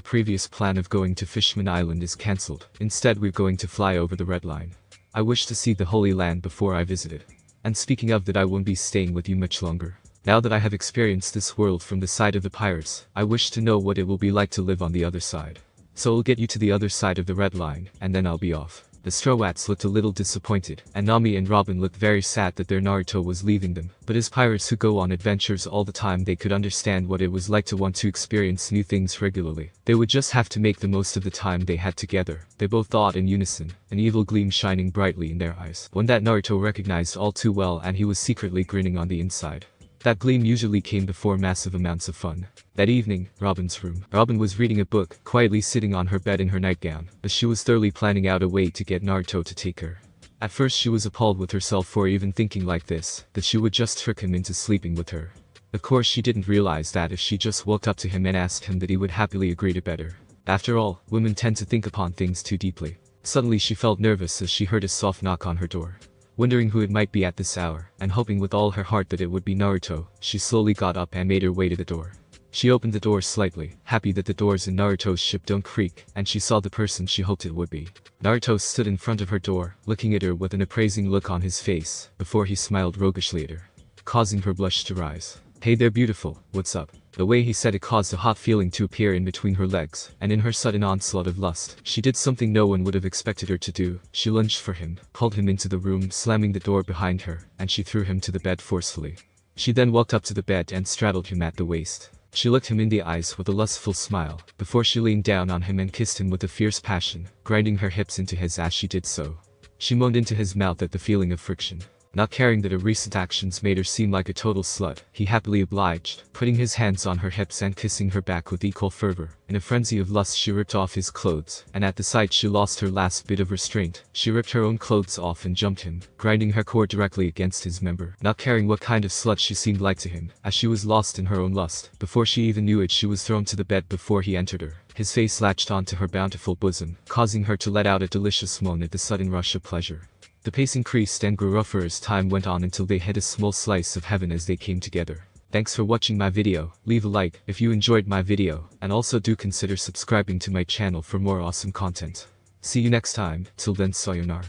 S1: previous plan of going to Fishman Island is cancelled. Instead we're going to fly over the red line. I wish to see the Holy Land before I visit it. And speaking of that, I won't be staying with you much longer. Now that I have experienced this world from the side of the pirates, I wish to know what it will be like to live on the other side. So I'll get you to the other side of the red line, and then I'll be off. The Straw Hats looked a little disappointed, and Nami and Robin looked very sad that their Naruto was leaving them. But as pirates who go on adventures all the time, they could understand what it was like to want to experience new things regularly. They would just have to make the most of the time they had together. They both thought in unison, an evil gleam shining brightly in their eyes, one that Naruto recognized all too well, and he was secretly grinning on the inside. That gleam usually came before massive amounts of fun. That evening, Robin's room. Robin was reading a book, quietly sitting on her bed in her nightgown, as she was thoroughly planning out a way to get Naruto to take her. At first she was appalled with herself for even thinking like this, that she would just trick him into sleeping with her. Of course she didn't realize that if she just walked up to him and asked him that he would happily agree to better. After all, women tend to think upon things too deeply. Suddenly she felt nervous as she heard a soft knock on her door. Wondering who it might be at this hour, and hoping with all her heart that it would be Naruto, she slowly got up and made her way to the door. She opened the door slightly, happy that the doors in Naruto's ship don't creak, and she saw the person she hoped it would be. Naruto stood in front of her door, looking at her with an appraising look on his face, before he smiled roguishly at her, causing her blush to rise. "Hey there beautiful, what's up?" The way he said it caused a hot feeling to appear in between her legs, and in her sudden onslaught of lust, she did something no one would have expected her to do. She lunged for him, pulled him into the room, slamming the door behind her, and she threw him to the bed forcefully. She then walked up to the bed and straddled him at the waist. She looked him in the eyes with a lustful smile, before she leaned down on him and kissed him with a fierce passion, grinding her hips into his as she did so. She moaned into his mouth at the feeling of friction. Not caring that her recent actions made her seem like a total slut, he happily obliged, putting his hands on her hips and kissing her back with equal fervor. In a frenzy of lust she ripped off his clothes, and at the sight she lost her last bit of restraint. She ripped her own clothes off and jumped him, grinding her core directly against his member. Not caring what kind of slut she seemed like to him, as she was lost in her own lust. Before she even knew it, she was thrown to the bed before he entered her. His face latched onto her bountiful bosom, causing her to let out a delicious moan at the sudden rush of pleasure. The pace increased and grew rougher as time went on until they hit a small slice of heaven as they came together. Thanks for watching my video. Leave a like if you enjoyed my video, and also do consider subscribing to my channel for more awesome content. See you next time. Till then, sayonara.